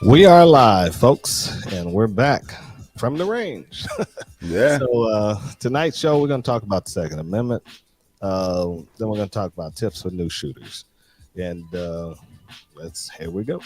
We are live, folks, and we're back from the range. Yeah. So tonight's show, we're going to talk about the Second Amendment. Then we're going to talk about tips for new shooters. And here we go.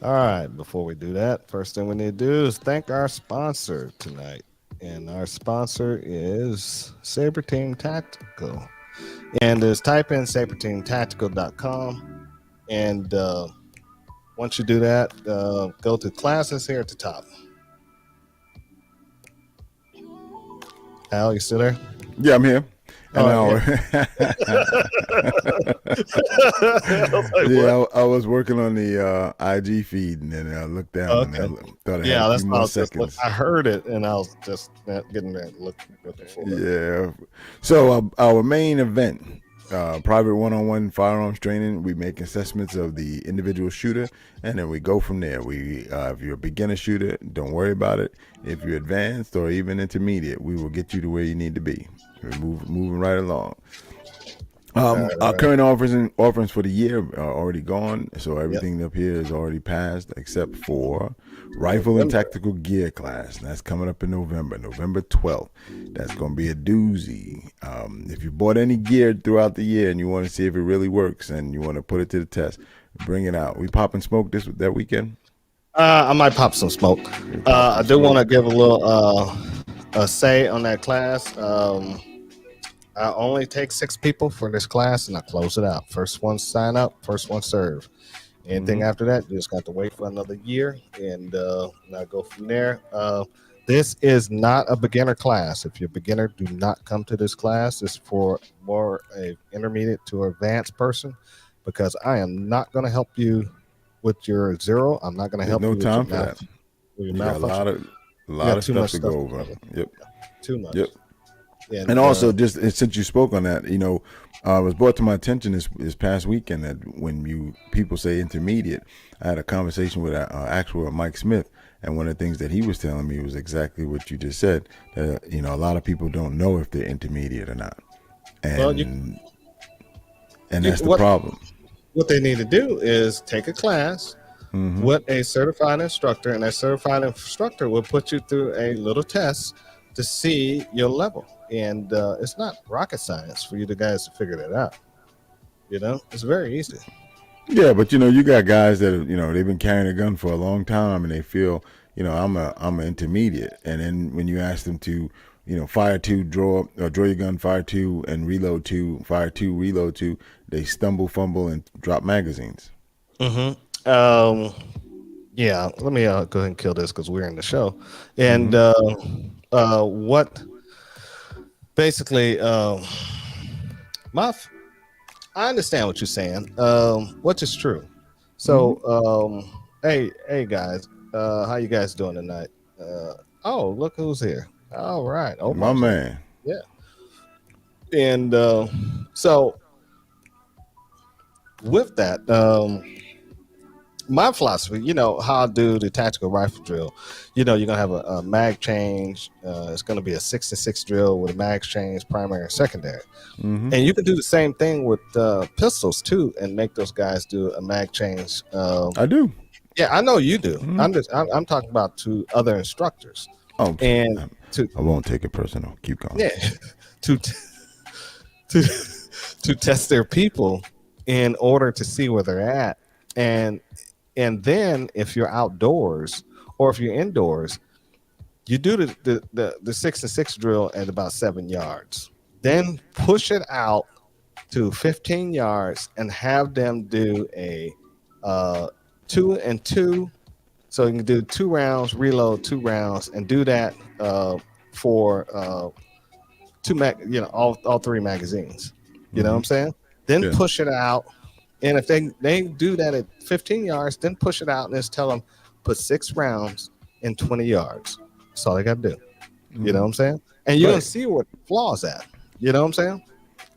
All right, before we do that, first thing we need to do is thank our sponsor tonight. And our sponsor is Saber Team Tactical. And just type in saberteamtactical.com. And once you do that, go to classes here at the top. Al, you still there? Yeah, I'm here. An hour. Yeah, I was working on the IG feed, and then I looked down and I thought I had a few more seconds. I heard it, and I was just getting ready to look for it. Yeah. So our main event, private one-on-one firearms training, we make assessments of the individual shooter, and then we go from there. If you're a beginner shooter, don't worry about it. If you're advanced or even intermediate, we will get you to where you need to be. We're moving right along. Our current offerings for the year are already gone, so everything up here is already passed except for rifle and tactical gear class. That's coming up in November 12th. That's going to be a doozy. If you bought any gear throughout the year and you want to see if it really works and you want to put it to the test, bring it out. We popping smoke that weekend? I might pop some smoke. I do want to give a little a say on that class. I only take 6 people for this class, and I close it out. First one sign up, first one serve. Anything after that, you just got to wait for another year, and I go from there. This is not a beginner class. If you're a beginner, do not come to this class. It's for more a intermediate to advanced person, because I am not going to help you with your zero. I'm not going to help you with your time for that. You got a lot of stuff to go over. Yep. Too much. Yep. And also, just since you spoke on that, it was brought to my attention this past weekend that when people say intermediate, I had a conversation with actual Mike Smith, and one of the things that he was telling me was exactly what you just said. That a lot of people don't know if they're intermediate or not, and that's the problem. What they need to do is take a class with a certified instructor, and that certified instructor will put you through a little test to see your level. And it's not rocket science for you guys to figure that out. It's very easy. Yeah, but you got guys that they've been carrying a gun for a long time, and they feel I'm an intermediate. And then when you ask them to fire 2, draw your gun, fire 2, and reload 2, fire 2, reload 2, they stumble, fumble, and drop magazines. Yeah, let me go ahead and kill this because we're in the show. And what basically I understand what you're saying, which is true. So hey guys, how you guys doing tonight? Oh, look who's here. All right. Oh, my man. Yeah. And so with that, my philosophy, how I do the tactical rifle drill, you're going to have a mag change. It's going to be a 6-6 drill with a mag change, primary and secondary. And you can do the same thing with pistols too, and make those guys do a mag change. I do. Yeah, I know you do. I'm talking about to other instructors. Oh, and I won't take it personal. Keep going. Yeah, to test their people in order to see where they're at. And then if you're outdoors or if you're indoors, you do the 6-6 drill at about 7 yards. Then push it out to 15 yards and have them do a 2 and 2. So you can do 2 rounds, reload 2 rounds, and do that for all 3 magazines. You know what I'm saying? Then push it out. And if they do that at 15 yards, then push it out and just tell them put 6 rounds in 20 yards. That's all they got to do. You know what I'm saying? And you're going to see what the flaws at. You know what I'm saying?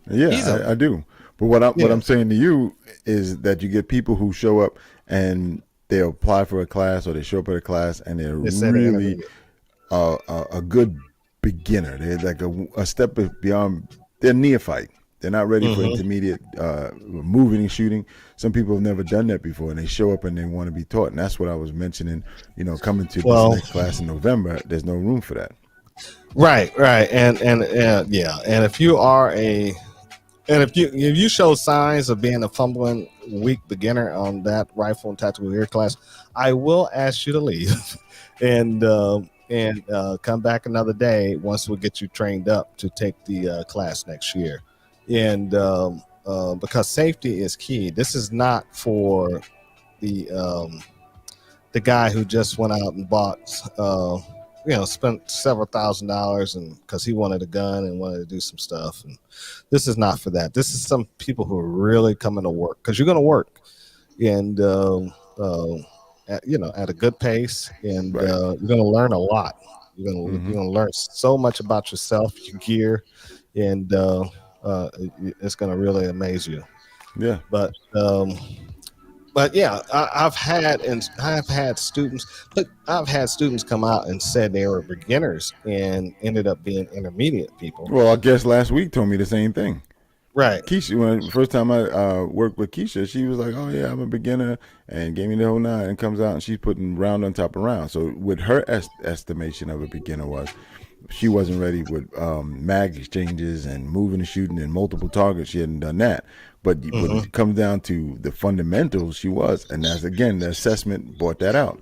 Yeah, I do. But what I'm saying to you is that you get people who show up and they apply for a class or they show up at a class and they're They say they're really intermediate. a good beginner. They're like a step beyond. They're neophyte. They're not ready for intermediate moving and shooting. Some people have never done that before, and they show up and they want to be taught. And that's what I was mentioning. Coming to this next class in November, there's no room for that. Right, and yeah, and if you are if you show signs of being a fumbling weak beginner on that rifle and tactical gear class, I will ask you to leave and come back another day once we get you trained up to take the class next year. And because safety is key. This is not for the guy who just went out and bought spent several $1,000s and because he wanted a gun and wanted to do some stuff. And this is not for that. This is some people who are really coming to work, because you're going to work and at a good pace, and Right. you're going to learn a lot. You're going to learn so much about yourself, your gear, and it's going to really amaze you. Yeah. But yeah, I've had students come out and said they were beginners and ended up being intermediate people. Well, our guest last week told me the same thing. Right. Keisha, when the first time I worked with Keisha, she was like, "Oh yeah, I'm a beginner," and gave me the whole nine. And comes out and she's putting round on top of round. So with her estimation of a beginner was, she wasn't ready with mag exchanges and moving and shooting and multiple targets. She hadn't done that. But when it comes down to the fundamentals, she was. And that's, again, the assessment brought that out.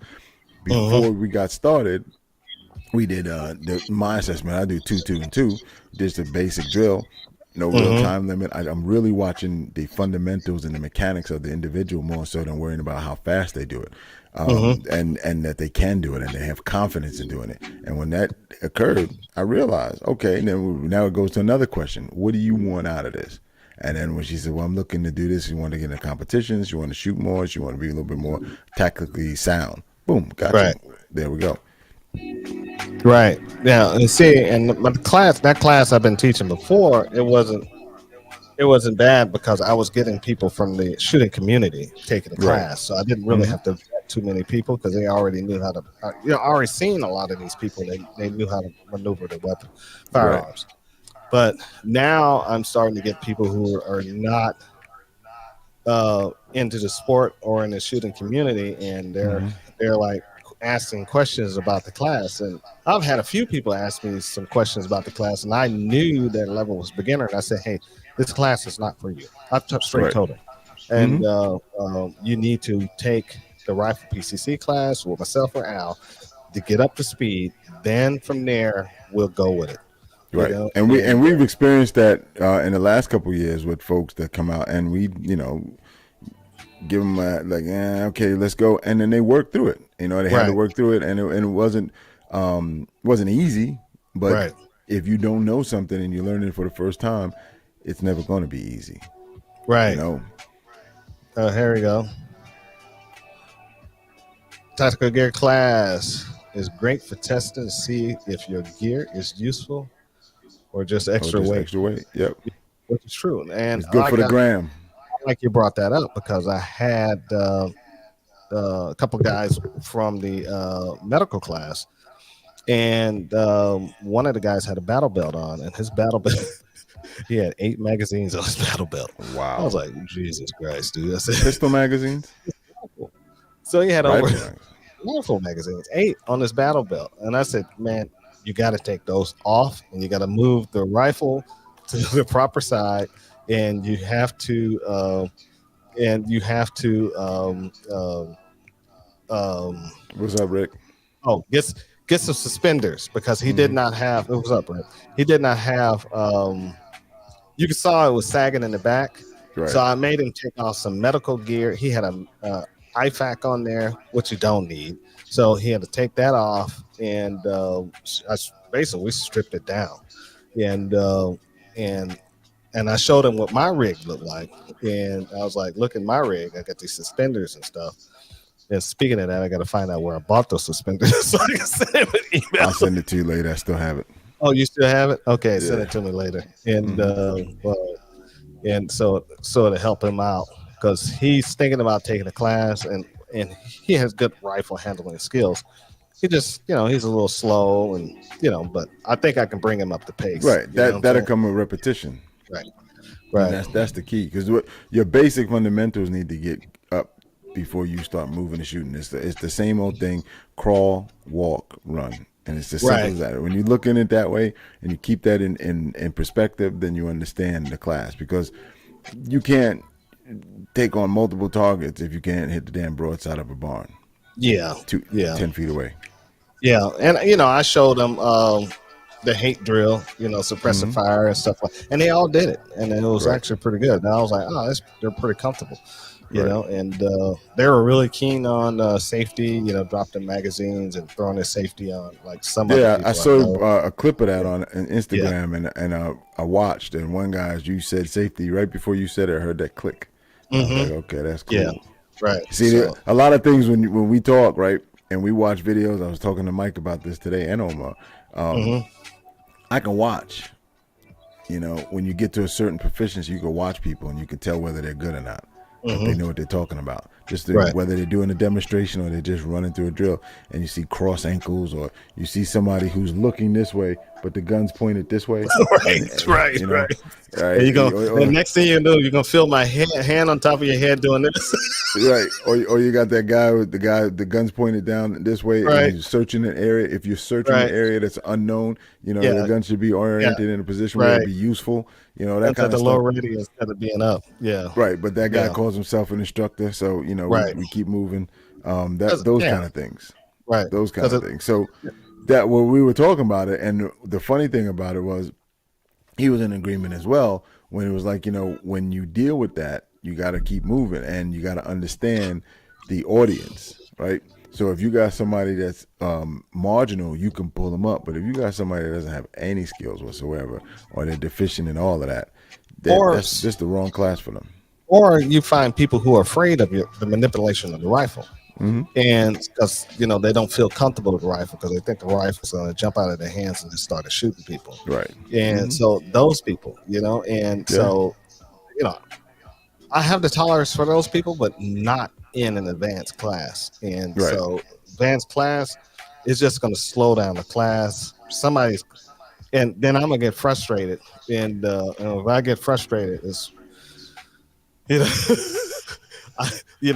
Before we got started, we did my assessment. I do 2, 2, and 2, just a basic drill. No real time limit. I'm really watching the fundamentals and the mechanics of the individual more so than worrying about how fast they do it. And that they can do it and they have confidence in doing it. And when that occurred, I realized, okay, now it goes to another question. What do you want out of this? And then when she said, well, I'm looking to do this, you want to get into competitions, you want to shoot more, you want to be a little bit more tactically sound. Boom, gotcha. Right. There we go. Right. Yeah. And see, and that class I've been teaching before, it wasn't bad because I was getting people from the shooting community taking the class. So I didn't really have to vet too many people because they already knew how to, already seen a lot of these people. They knew how to maneuver the firearms. Right. But now I'm starting to get people who are not into the sport or in the shooting community, and they're like asking questions about the class. And I've had a few people ask me some questions about the class, and I knew their level was beginner. And I said, hey, this class is not for you. I've straight told them. And you need to take the rifle PCC class with myself or Al to get up to speed. Then from there, we'll go with it. Right. And we've experienced that in the last couple of years with folks that come out and we, give them okay, let's go. And then they work through it. They had to work through it, and it wasn't easy. But if you don't know something and you're learning it for the first time, it's never going to be easy. Right. Here we go. Tactical gear class is great for testing to see if your gear is useful or just extra weight. Extra weight. Yep. Which is true. And it's good for the gram. Like you brought that up because I had a couple guys from the medical class, and one of the guys had a battle belt on, and his battle belt, he had 8 magazines on his battle belt. Wow. I was like, Jesus Christ, dude. I said, pistol magazines? So he had over rifle magazines, 8 on his battle belt. And I said, man, you got to take those off, and you got to move the rifle to the proper side, and you have to what's up, Rick? Oh, get some suspenders because he did not have. It was up, Rick. He did not have. You saw it was sagging in the back, so I made him take off some medical gear. He had a IFAC on there, which you don't need, so he had to take that off, and basically we stripped it down, and I showed him what my rig looked like, and I was like, look at my rig. I got these suspenders and stuff. And speaking of that, I got to find out where I bought those suspenders so I can send him an email. I'll send it to you later. I still have it. Oh, you still have it? Okay, send it to me later. And and so to help him out because he's thinking about taking a class, and and he has good rifle handling skills. He just, he's a little slow, and but I think I can bring him up to pace. Right. You know what I'm That'll saying? come with repetition. Right, And right, that's the key, because your basic fundamentals need to get up before you start moving and shooting. It's the same old thing: crawl, walk, run, and it's as simple right. as that. When you look in it that way and you keep that in perspective, then you understand the class, because you can't take on multiple targets if you can't hit the damn broadside of a barn Yeah, yeah, 10 feet away. yeah. And I showed them the hate drill, suppressive fire and stuff and they all did it, and it was Right. actually pretty good. And I was like, oh, they're pretty comfortable. Right. And they were really keen on safety, dropping magazines and throwing their safety on, like some other Yeah, I people I saw know. a clip of that on Yeah. Instagram, and I watched, and one guy, as you said safety, right before you said it, I heard that click. And I was like, okay, that's Yeah. cool. Right. See, So, a lot of things when we talk, right, and we watch videos. I was talking to Mike about this today, and Omar. I can watch. When you get to a certain proficiency, you can watch people and you can tell whether they're good or not, if they know what they're talking about. right. Whether they're doing a demonstration or they're just running through a drill, and you see cross ankles, or you see somebody who's looking this way but the gun's pointed this way. Right. You know, Right. right? And Or, the next thing you know, you're gonna feel my hand on top of your head doing this. right, or you got that guy with the gun's pointed down this way, Right. and he's searching an area. If you're searching Right. an area that's unknown, the Yeah. gun should be oriented in a position where Right. it'd be useful. That That's kind at of the low stuff. ready instead of being up. Yeah. Right, but that guy Yeah. calls himself an instructor, so Right. we keep moving. That's- Those yeah. kind of things, Right. those kind 'Cause of things. So that when we were talking about it, and the funny thing about it was, he was in agreement as well, when it was like, when you deal with that, you got to keep moving, and you got to understand the audience, right? So if you got somebody that's marginal, you can pull them up. But if you got somebody that doesn't have any skills whatsoever, or they're deficient in all of that, that's just the wrong class for them. Or you find people who are afraid of the manipulation of the rifle. And because they don't feel comfortable with the rifle, because they think the rifle's going to jump out of their hands and just start shooting people. Right. And so those people, so I have the tolerance for those people, but not in an advanced class. And Right. so advanced class is just going to slow down the class. And then I'm gonna get frustrated. And if I get frustrated, it's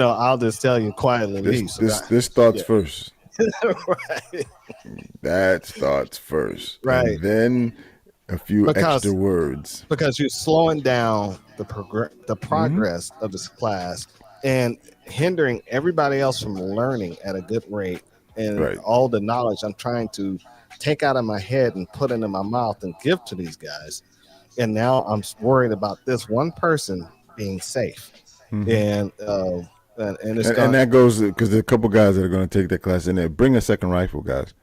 I'll just tell you quietly leave. This starts first. Right. That starts first, Right. and then a few extra words, because you're slowing down the progress of this class and hindering everybody else from learning at a good rate, and Right. all the knowledge I'm trying to take out of my head and put into my mouth and give to these guys. And now I'm worried about this one person being safe. And and that goes because there's a couple guys that are going to take that class in there. Bring a second rifle, guys.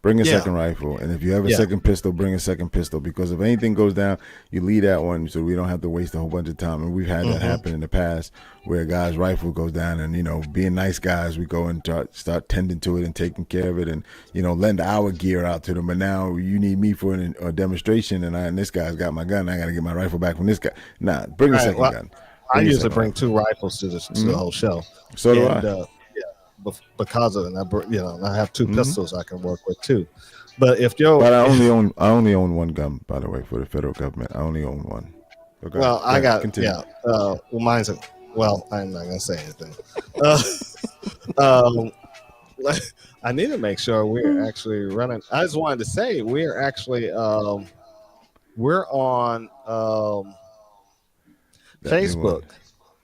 Bring a second rifle, and if you have a second pistol, bring a second pistol, because if anything goes down, you leave that one, so we don't have to waste a whole bunch of time. And we've had that happen in the past, where a guy's rifle goes down, and being nice guys, we go and start tending to it and taking care of it, and lend our gear out to them. But now you need me for a demonstration, and this guy's got my gun. I got to get my rifle back from this guy. Nah, bring a second gun. I usually bring two rifles to the whole show. So do I. Because of it, and I have two pistols I can work with too. But I only own one gun, by the way, for the federal government. I only own one. Okay. Well, I got continue. mine's I'm not gonna say anything. I need to make sure we're actually running. I just wanted to say we're actually we're on Facebook.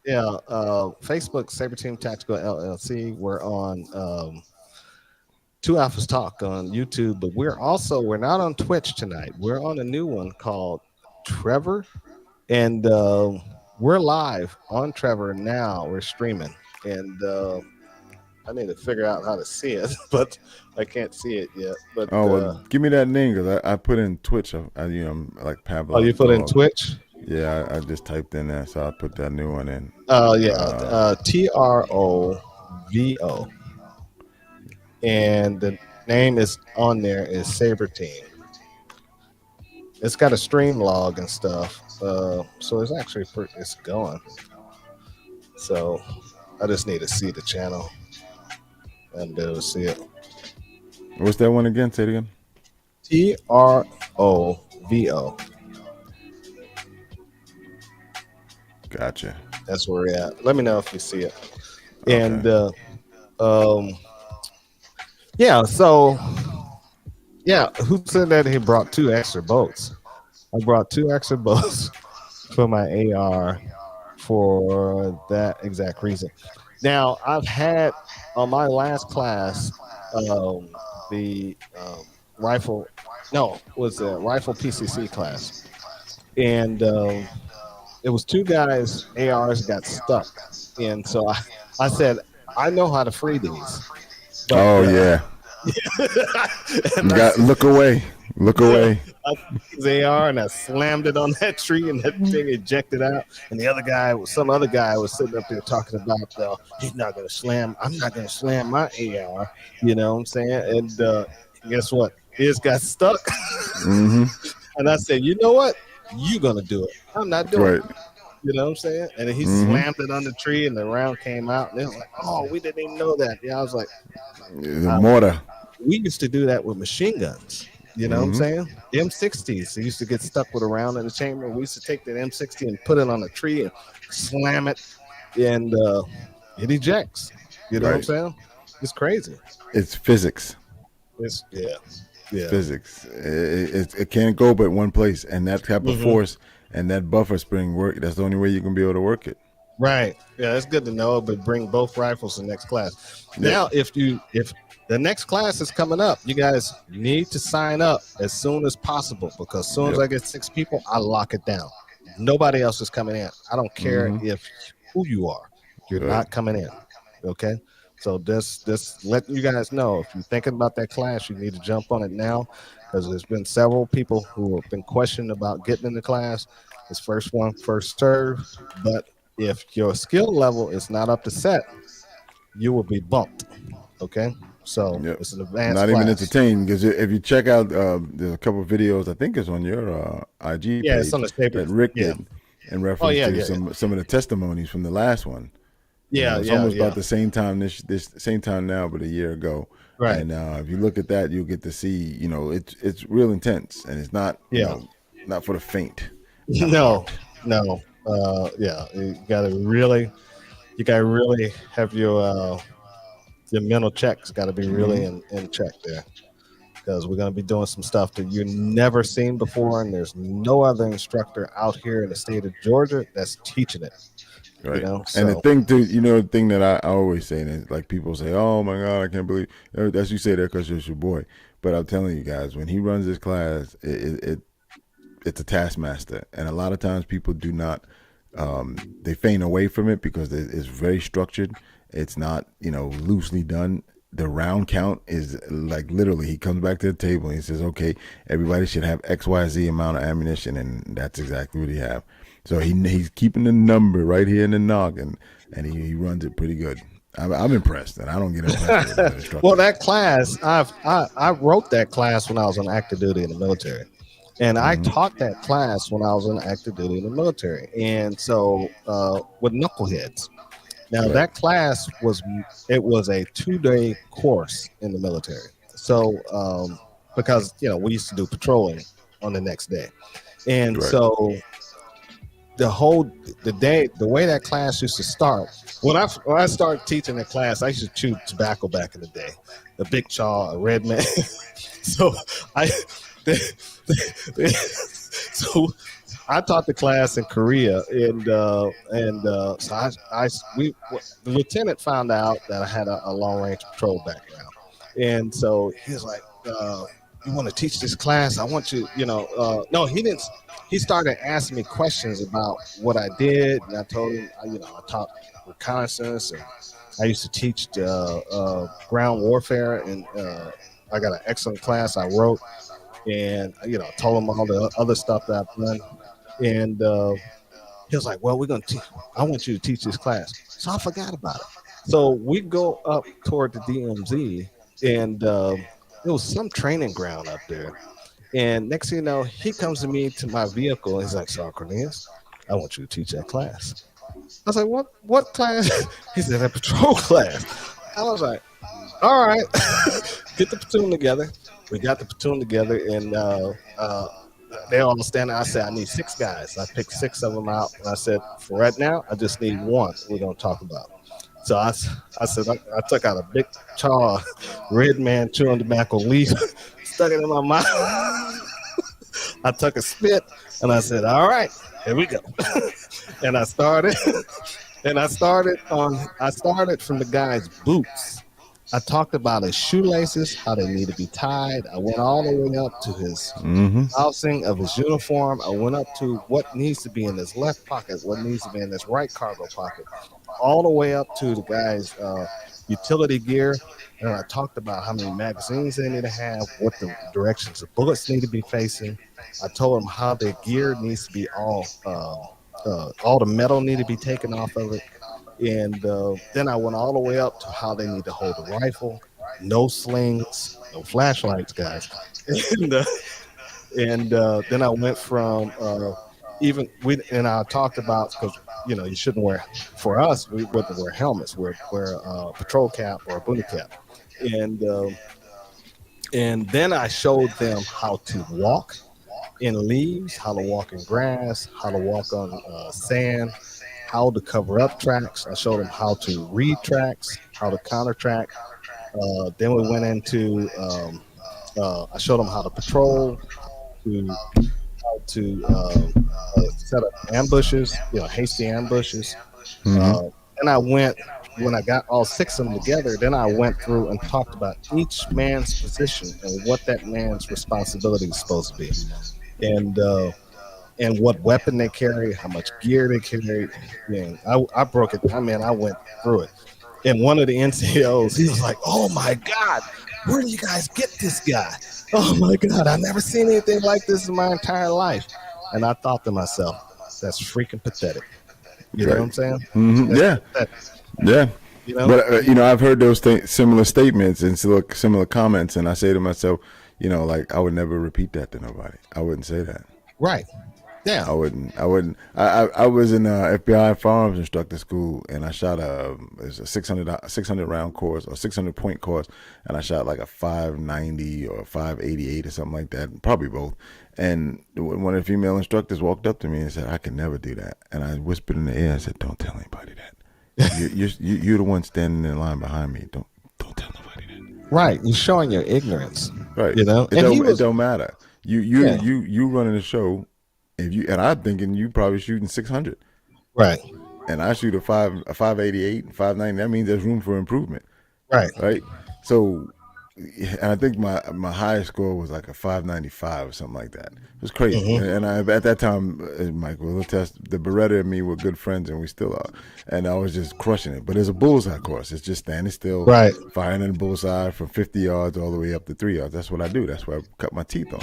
Yeah, Facebook, Saber Team Tactical LLC. We're on Two Alphas Talk on YouTube, but we're not on Twitch tonight. We're on a new one called Trevor, and we're live on Trevor now. We're streaming, and I need to figure out how to see it, but I can't see it yet. But give me that name, because I put in Twitch. I'm like Pablo. Oh, you put in Twitch? Yeah, I just typed in there, so I put that new one in. TROVO, and the name is on there is Saber Team. It's got a stream log and stuff, so it's actually it's going. So I just need to see the channel. and be able to see it. What's that one again? Say it again. TROVO. Gotcha. That's where we're at. Let me know if you see it. Okay. And um, yeah, so yeah, who said that he brought 2 extra boats? I brought 2 extra boats for my AR for that exact reason. Now I've had on my last class the rifle, no, was a rifle PCC class, and it was 2 guys ARs got stuck, and so I said I know how to free these, but Oh yeah. and You I got said, look away. Look yeah, away. I took his AR and I slammed it on that tree and that thing ejected out. And the other guy, some other guy, was sitting up there talking about, he's not going to slam. I'm not going to slam my AR. You know what I'm saying? And guess what? His got stuck. Mm-hmm. And I said, you know what? You going to do it. I'm not doing Right. it. You know what I'm saying? And then he Mm-hmm. slammed it on the tree and the round came out. And it was like, oh, we didn't even know that. Yeah, I was like, The mortar. we used to do that with machine guns. You know what I'm Mm-hmm. saying? M60s. They used to get stuck with a round in the chamber. We used to take that M60 and put it on a tree and slam it, and it ejects. You know what I'm Right. saying? It's crazy. It's physics. It's yeah, It's yeah. physics. It can't go but one place, and that type of Mhm. force and that buffer spring work. That's the only way you can be able to work it. Right. Yeah, it's good to know, but bring both rifles to the next class. Yeah. Now, if the next class is coming up, you guys need to sign up as soon as possible because as soon as Yep. I get 6 people, I lock it down. Nobody else is coming in. I don't care Mhm. if who you are. You're Right. not coming in. Okay. So this letting you guys know if you're thinking about that class, you need to jump on it now because there's been several people who have been questioning about getting in the class. It's first one, first serve. But if your skill level is not up to set, you will be bumped. Okay. So Yep. it's an advanced Not even class. entertained because if you check out, there's a couple of videos. I think it's on your IG Yeah, it's page on the paper. that Rick Yeah. did in Oh reference yeah, to yeah, yeah. some of the testimonies from the last one. Yeah, It's yeah, almost yeah. about the same time this same time now, but a year ago. Right. And if you look at that, you'll get to see, it's real intense, and it's not, Yeah. not for the faint. Not No, heart. no. Yeah, you gotta really have your mental checks got to be really in check there because we're going to be doing some stuff that you've never seen before, and there's no other instructor out here in the state of Georgia that's teaching it. Right. You know, And the so thing too, the thing that I always say, and like people say, "Oh my God, I can't believe." That's you say that because it's your boy. But I'm telling you guys, when he runs this class, it's a taskmaster, and a lot of times people do not, they feign away from it because it's very structured. It's not, loosely done. The round count is like literally he comes back to the table and he says, okay, everybody should have XYZ amount of ammunition, and that's exactly what he have. So he's keeping the number right here in the noggin, and he runs it pretty good. I'm impressed, and I don't get impressed with other instructors. well, that class I wrote that class when I was on active duty in the military. And I taught that class when I was on active duty in the military. And so with knuckleheads. Now Right. that class was a 2-day course in the military. So because we used to do patrolling on the next day, and Right. so the way that class used to start. When I started teaching that class, I used to chew tobacco back in the day, the big chaw, a red man. So so I taught the class in Korea, and so the lieutenant found out that I had a long range patrol background, and so he was like, "You want to teach this class? I want you, no, he didn't. He started asking me questions about what I did, and I told him, I taught reconnaissance, and I used to teach ground warfare, and I got an excellent class I wrote, and told him all the other stuff that I've done, and he was like, "Well, I want you to teach this class." So I forgot about it. So we go up toward the DMZ, and there was some training ground up there. And next thing you know, he comes to me to my vehicle, and he's like, "Sergeant Cornelius, I want you to teach that class." I was like, "What class?" He said, "That patrol class." I was like, All right, get the platoon together. We got the platoon together, and they all standing. I said, I need 6 guys. I picked 6 of them out, and I said, for right now, I just need one. We're gonna talk about. So I said, I took out a big chaw red man chewing tobacco leaf, stuck it in my mouth. I took a spit, and I said, all right, here we go. And I started, I started from the guy's boots. I talked about his shoelaces, how they need to be tied. I went all the way up to his Mm-hmm. housing of his uniform. I went up to what needs to be in his left pocket, what needs to be in his right cargo pocket, all the way up to the guy's utility gear. And I talked about how many magazines they need to have, what the directions of bullets need to be facing. I told them how their gear needs to be all the metal need to be taken off of it. And then I went all the way up to how they need to hold a rifle, no slings, no flashlights, guys. And then I went from even we and I talked about, because you shouldn't wear, for us we wouldn't wear helmets, wear a patrol cap or a booty cap, and and then I showed them how to walk in leaves, how to walk in grass, how to walk on sand, how to cover up tracks. I showed them how to read tracks, how to counter track. Then we went into I showed them how to patrol, to set up ambushes, hasty ambushes. Mm-hmm. And I went, when I got all 6 of them together, then I went through and talked about each man's position and what that man's responsibility is supposed to be, and what weapon they carry, how much gear they carry. And I broke it. I mean, I went through it. And one of the NCOs, he was like, "Oh my God, where do you guys get this guy? Oh my God, I've never seen anything like this in my entire life." And I thought to myself, that's freaking pathetic. You know what I'm saying? Mm-hmm. Yeah. Pathetic. Yeah. But I've heard those similar statements and similar comments, and I say to myself, like I would never repeat that to nobody. I wouldn't say that. Right. Yeah. I wouldn't. I was in FBI firearms instructor school, and I shot a 600 round course or 600 point course, and I shot like a 590 or 588 or something like that, probably both. And one of the female instructors walked up to me and said, "I can never do that." And I whispered in the ear and said, "Don't tell anybody that. You're the one standing in line behind me. Don't tell nobody that." Right. You're showing your ignorance. Right. It don't matter. You running the show. And I'm thinking you probably shooting 600, right? And I shoot a 588, 590. That means there's room for improvement, right. So, and I think my highest score was like a 595 or something like that. It was crazy. Mm-hmm. And I at that time, Mike, we'll test the Beretta and me were good friends, and we still are. And I was just crushing it. But it's a bullseye course. It's just standing still, right, firing in the bullseye from 50 yards all the way up to 3 yards. That's what I do. That's why I cut my teeth on.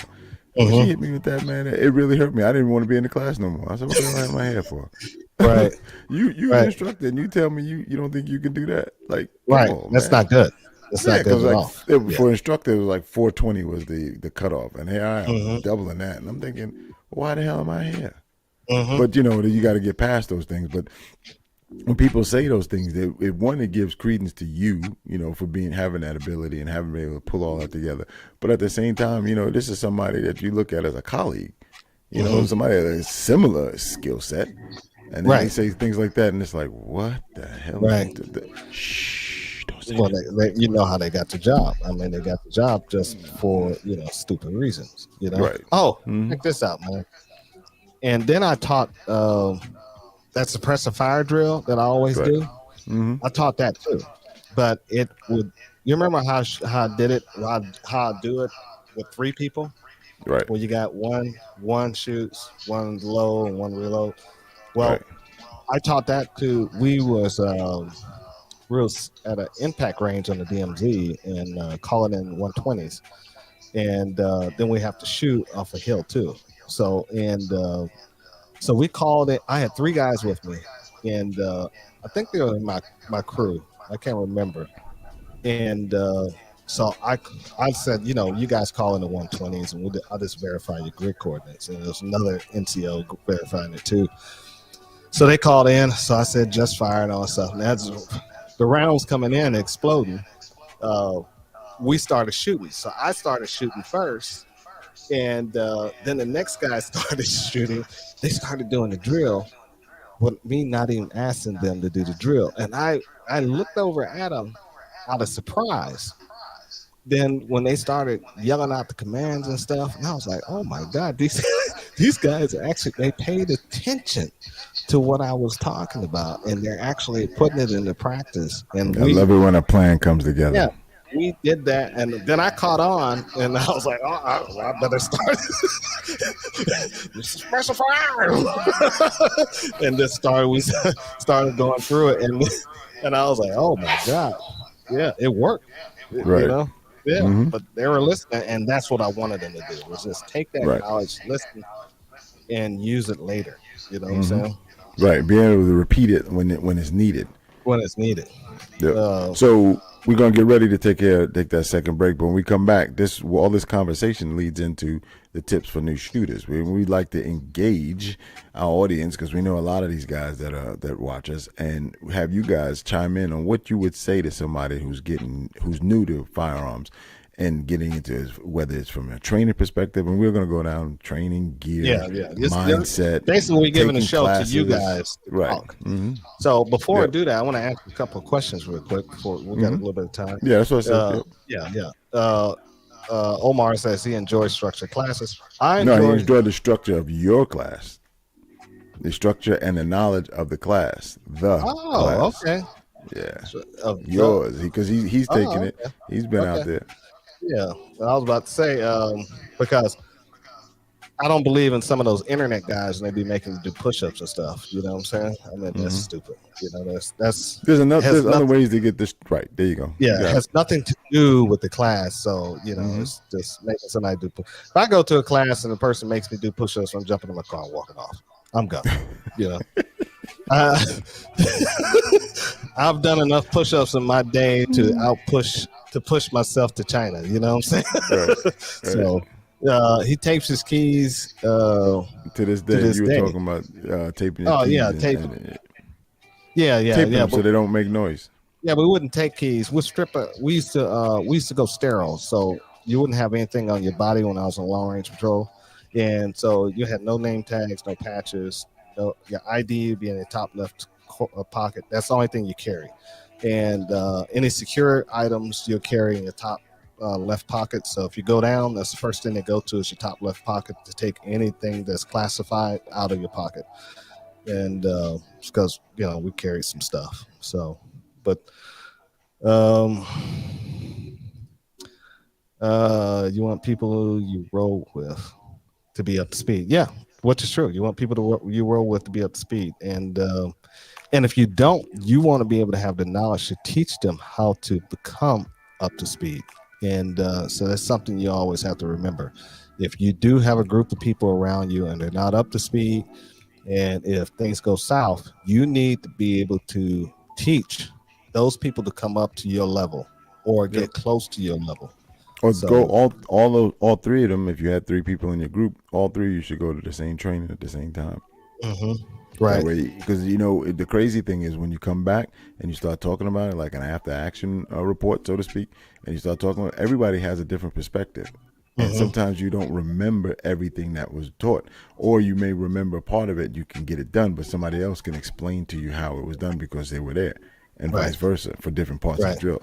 When she hit me with that, man, it really hurt me. I didn't want to be in the class no more. I said, "What the hell I have my hair for?" Right. you an instructor, and you tell me you don't think you can do that? Like, right? On, that's not good. That's not good at all. For instructor, it was like 420 was the cutoff, and here I am doubling that, and I'm thinking, why the hell am I here? But you got to get past those things. But when people say those things, it gives credence to you, for having that ability and having been able to pull all that together. But at the same time, this is somebody that you look at as a colleague, somebody that has similar skill set, and then they say things like that, and it's like, what the hell? Right. Shh, don't say well, that. you know how they got the job. I mean, they got the job just for stupid reasons. Right. Oh, check this out, man. And then I taught. That suppressor fire drill that I always do. Mm-hmm. I taught that too, but it would. You remember how I did it? How I do it with 3 people, right? Where you got one shoots, one low, and one reload. Well, I taught that too. We was at an impact range on the DMZ and calling in 120s, and then we have to shoot off a hill too. So we called it. I had 3 guys with me, and I think they were in my crew. I can't remember. And so I said, you guys call in the 120s, and I'll just verify your grid coordinates. And there's another NCO verifying it too. So they called in. So I said, just fire and all that stuff. And as the rounds coming in, exploding, uh, we started shooting. So I started shooting first, and then the next guy started shooting. They started doing the drill with me not even asking them to do the drill, and I looked over at them out of surprise. Then when they started yelling out the commands and stuff, and I was like, "Oh my god, these these guys actually they paid attention to what I was talking about, and they're actually putting it into practice." And I love it when a plan comes together. yeah, we did that, and then I caught on, and I was like, "Oh, I better start special fire," and this started. We started going through it, and I was like, "Oh my god, yeah, it worked." Right. You know, yeah. Mhm. But they were listening, and that's what I wanted them to do was just take that Right. knowledge, listen, and use it later. You know what I'm Mhm. saying? Right. Being able to repeat it when it's needed. When it's needed. Yep. Uh, So we're gonna get ready to take that second break. But when we come back, all this conversation leads into the tips for new shooters. We like to engage our audience because we know a lot of these guys that watch us, and have you guys chime in on what you would say to somebody who's new to firearms and getting into it, whether it's from a training perspective, and we're going to go down training, gear, yeah. mindset. Basically, we're giving a taking show classes. to you guys to Right. talk. Mm-hmm. So before Yep. I do that, I want to ask you a couple of questions real quick before we got a little bit of time. Yeah, that's what I said. Yep. Yeah. Omar says he enjoys structured classes. I No, he enjoy. enjoyed the structure of your class, the structure and the knowledge of the class. The Oh, class. okay. Yeah, Of yours, because he's taking it. okay. He's been out Okay. there. Yeah, I was about to say because I don't believe in some of those internet guys and they be making you do push-ups and stuff. You know what I'm saying? I mean, that's stupid. You know, that's There's other ways to get this right. There you go. yeah, You it got has nothing to do with the class. So you know, it's just making somebody do. If I go to a class and the person makes me do push-ups, I'm jumping in my car and walking off. I'm gone. You know. I've done enough push-ups in my day to push myself to China. You know what I'm saying? Right. So he tapes his keys. To this day, this you were day. talking about taping your Oh keys. yeah, and taping them so they don't make noise. Yeah, we wouldn't take keys. We strip it. We used to go sterile, so you wouldn't have anything on your body when I was on long range patrol, and so you had no name tags, no patches, no your ID would be in the top left pocket. That's the only thing you carry, and any secure items you'll carry in your top left pocket. So if you go down, that's the first thing they go to is your top left pocket to take anything that's classified out of your pocket, and because we carry some stuff. So, but you want people who you roll with to be up to speed. Yeah, which is true. You want people you roll with to be up to speed, and if you don't, you want to be able to have the knowledge to teach them how to become up to speed. And so that's something you always have to remember. If you do have a group of people around you and they're not up to speed, and if things go south, you need to be able to teach those people to come up to your level or get close to your level. Or go all three of them. If you had three people in your group, all three of you should go to the same training at the same time. Right. Because the crazy thing is when you come back and you start talking about it like an after action report, so to speak, and you start talking about everybody has a different perspective. And sometimes you don't remember everything that was taught, or you may remember part of it. You can get it done, but somebody else can explain to you how it was done because they were there, and vice versa for different parts of the drill.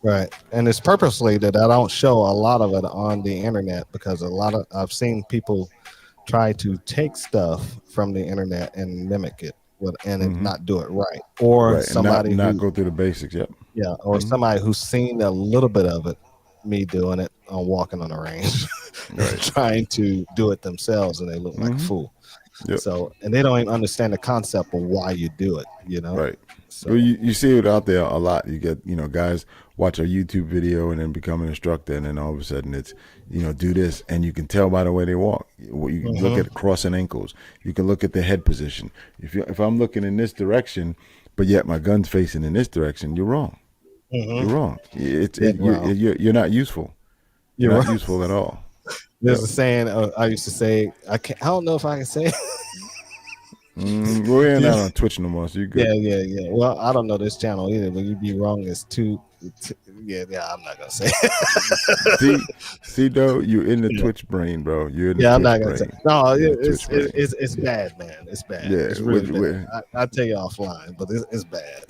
Right. And it's purposely that I don't show a lot of it on the internet because I've seen people try to take stuff from the internet and mimic it and not do it right. Or somebody not go through the basics. Yep. Yeah. Or somebody who's seen a little bit of it, me doing it on walking on the range, trying to do it themselves, and they look like a fool. Yep. So, and they don't even understand the concept of why you do it, Right. So well, you see it out there a lot. You get, guys watch a YouTube video and then become an instructor, and then all of a sudden it's, do this, and you can tell by the way they walk. You can look at crossing ankles. You can look at the head position. If I'm looking in this direction, but yet my gun's facing in this direction, you're wrong. You're wrong. You're not useful. You're not useful at all. There's a saying I used to say. I don't know if I can say it. We're not on Twitch no more, so you're good. Yeah. Well, I don't know this channel either, but you'd be wrong. It's too yeah. I'm not gonna say. See, see, though, you're in the Yeah, Twitch brain, bro. You're in the yeah. I'm Twitch not gonna say. brain. No, You're in the Twitch brain. it's bad, man. It's bad. Yeah, It's really bad. with I'll tell you offline, but it's bad.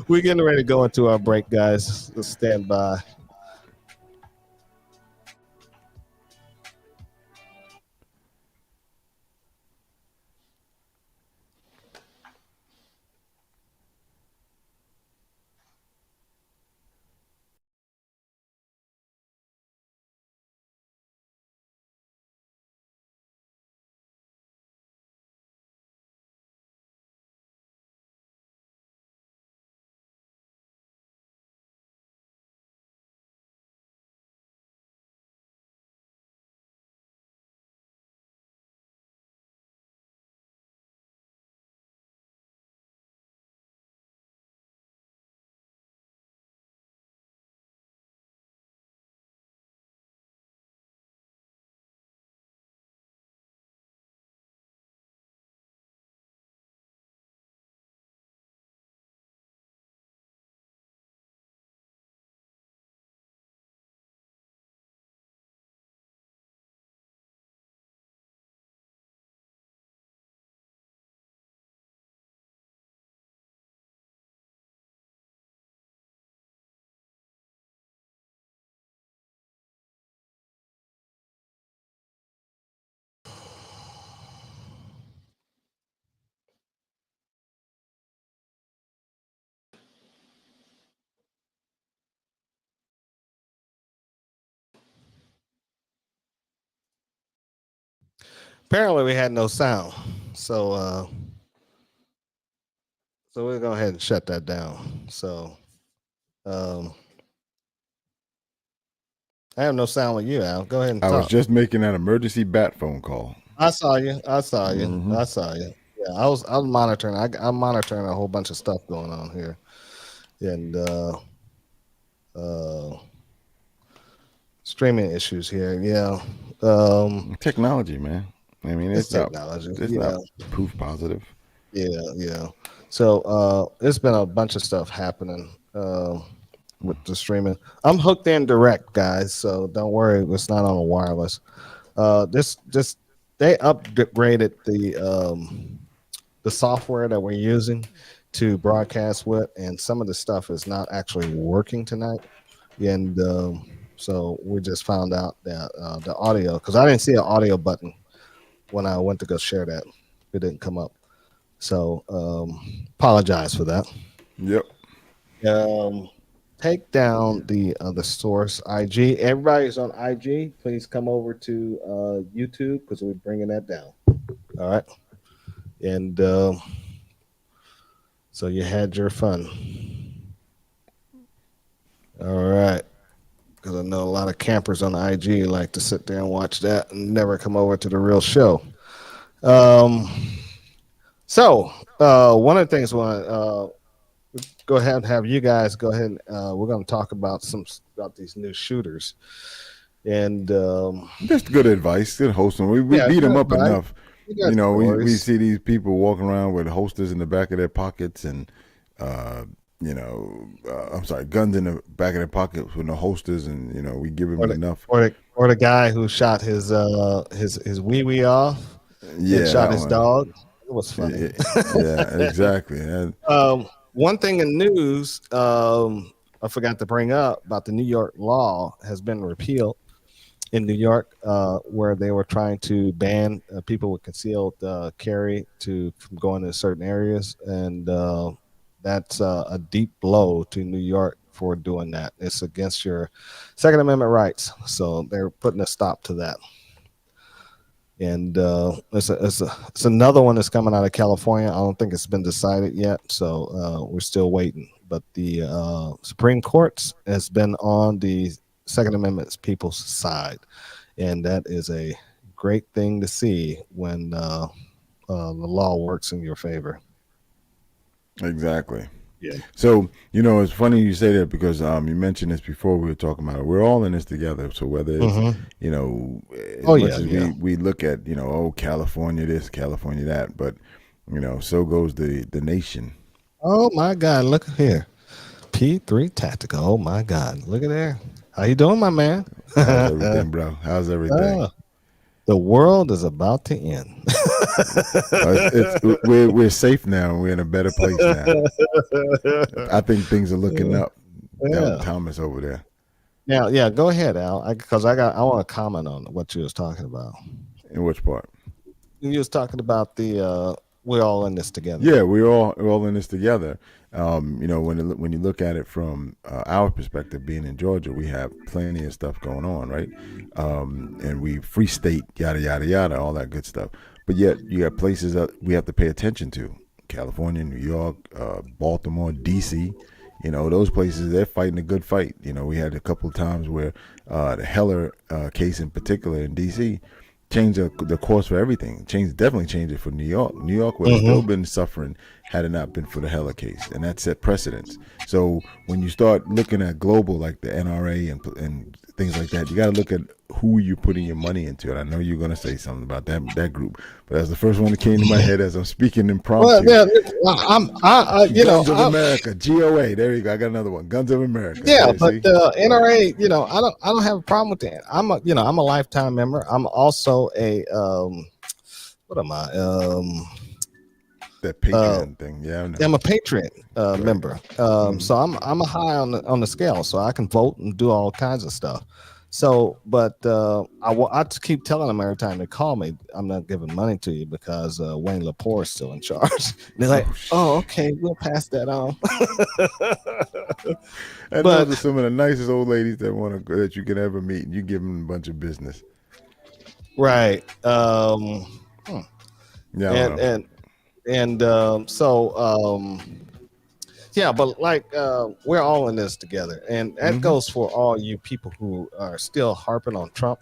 We're getting ready to go into our break, guys. Let's stand by. Apparently, we had no sound, so so we'll go ahead and shut that down. So um, I have no sound with you, Al. Go ahead and I was talk. just making an emergency bat phone call. I saw you. I saw you. Hmm. I saw you. Yeah, I was monitoring. I'm monitoring a whole bunch of stuff going on here, and uh, streaming issues here. Yeah, Technology, man. I mean, it's technology. it's not Yeah, proof positive. yeah, yeah. So it's been a bunch of stuff happening with the streaming. I'm hooked in direct, guys. So don't worry, it's not on a wireless. This just they upgraded the software that we're using to broadcast with, and some of the stuff is not actually working tonight. And so we just found out that the audio, because I didn't see an audio button when I went to go share that, it didn't come up. So apologize for that. Yep. Um, take down the source IG. Everybody's on IG. Please come over to YouTube because we're bringing that down. All right, and so you had your fun. All right. Because I know a lot of campers on IG like to sit there and watch that and never come over to the real show. Um, so one of the things I want to go ahead and have you guys go ahead and we're going to talk about about these new shooters. And Just good advice, good wholesome. We yeah, beat them good up advice. enough. You got You know, we stories. see these people walking around with holsters in the back of their pockets and, uh, I'm sorry, guns in the back of their pockets with no holsters, and we give them Or the enough. or the guy who shot his wee wee off and Yeah, shot that his one. dog. It was funny. Yeah, yeah, exactly. One thing in news I forgot to bring up about the New York law has been repealed in New York, where they were trying to ban people with concealed carry from going to certain areas, and that's a deep blow to New York for doing that. It's against your Second Amendment rights, so they're putting a stop to that. And it's another one that's coming out of California. I don't think it's been decided yet, so we're still waiting. But the Supreme Court has been on the Second Amendment's people's side, and that is a great thing to see when the law works in your favor. Exactly. Yeah. So, it's funny you say that because you mentioned this before we were talking about it. We're all in this together. So whether it's, Mm-hmm. as Oh much yeah, as yeah. we look at, oh, California this, California that, but, so goes the nation. Oh my God! Look here. P3 Tactical. Oh my God! Look at there. How you doing, my man? How's everything, bro? How's everything? The world is about to end. We're safe now. We're in a better place now. I think things are looking up. Yeah. Thomas over there. Now, yeah, go ahead, Al, because I want to comment on what you was talking about. In which part? You was talking about the we're all in this together. Yeah, we're all in this together. When you look at it from our perspective, being in Georgia, we have plenty of stuff going on, right? And we free state, yada yada yada, all that good stuff. But yet, you have places that we have to pay attention to: California, New York, Baltimore, D.C. Those places, they're fighting a good fight. We had a couple of times where the Heller case in particular in D.C. changed the course for everything. Definitely changed it for New York. New York would have still been suffering had it not been for the Heller case, and that set precedents. So when you start looking at global, like the NRA and things like that, you got to look at who you're putting your money into. And I know you're going to say something about that group, but that's the first one that came to my head as I'm speaking impromptu. Guns of America, GOA. There you go. I got another one. Guns of America. Yeah, but NRA, I don't have a problem with that. I'm a lifetime member. I'm also a what am I? That Patreon thing. Yeah, I know. I'm a Patriot member. So I'm a high on the scale, so I can vote and do all kinds of stuff. So, but I just keep telling them every time they call me, I'm not giving money to you because Wayne Lepore is still in charge. They're like, oh, okay, we'll pass that on. And those are some of the nicest old ladies that you can ever meet, and you give them a bunch of business. Right. Yeah. Yeah, but like we're all in this together, and that goes for all you people who are still harping on Trump.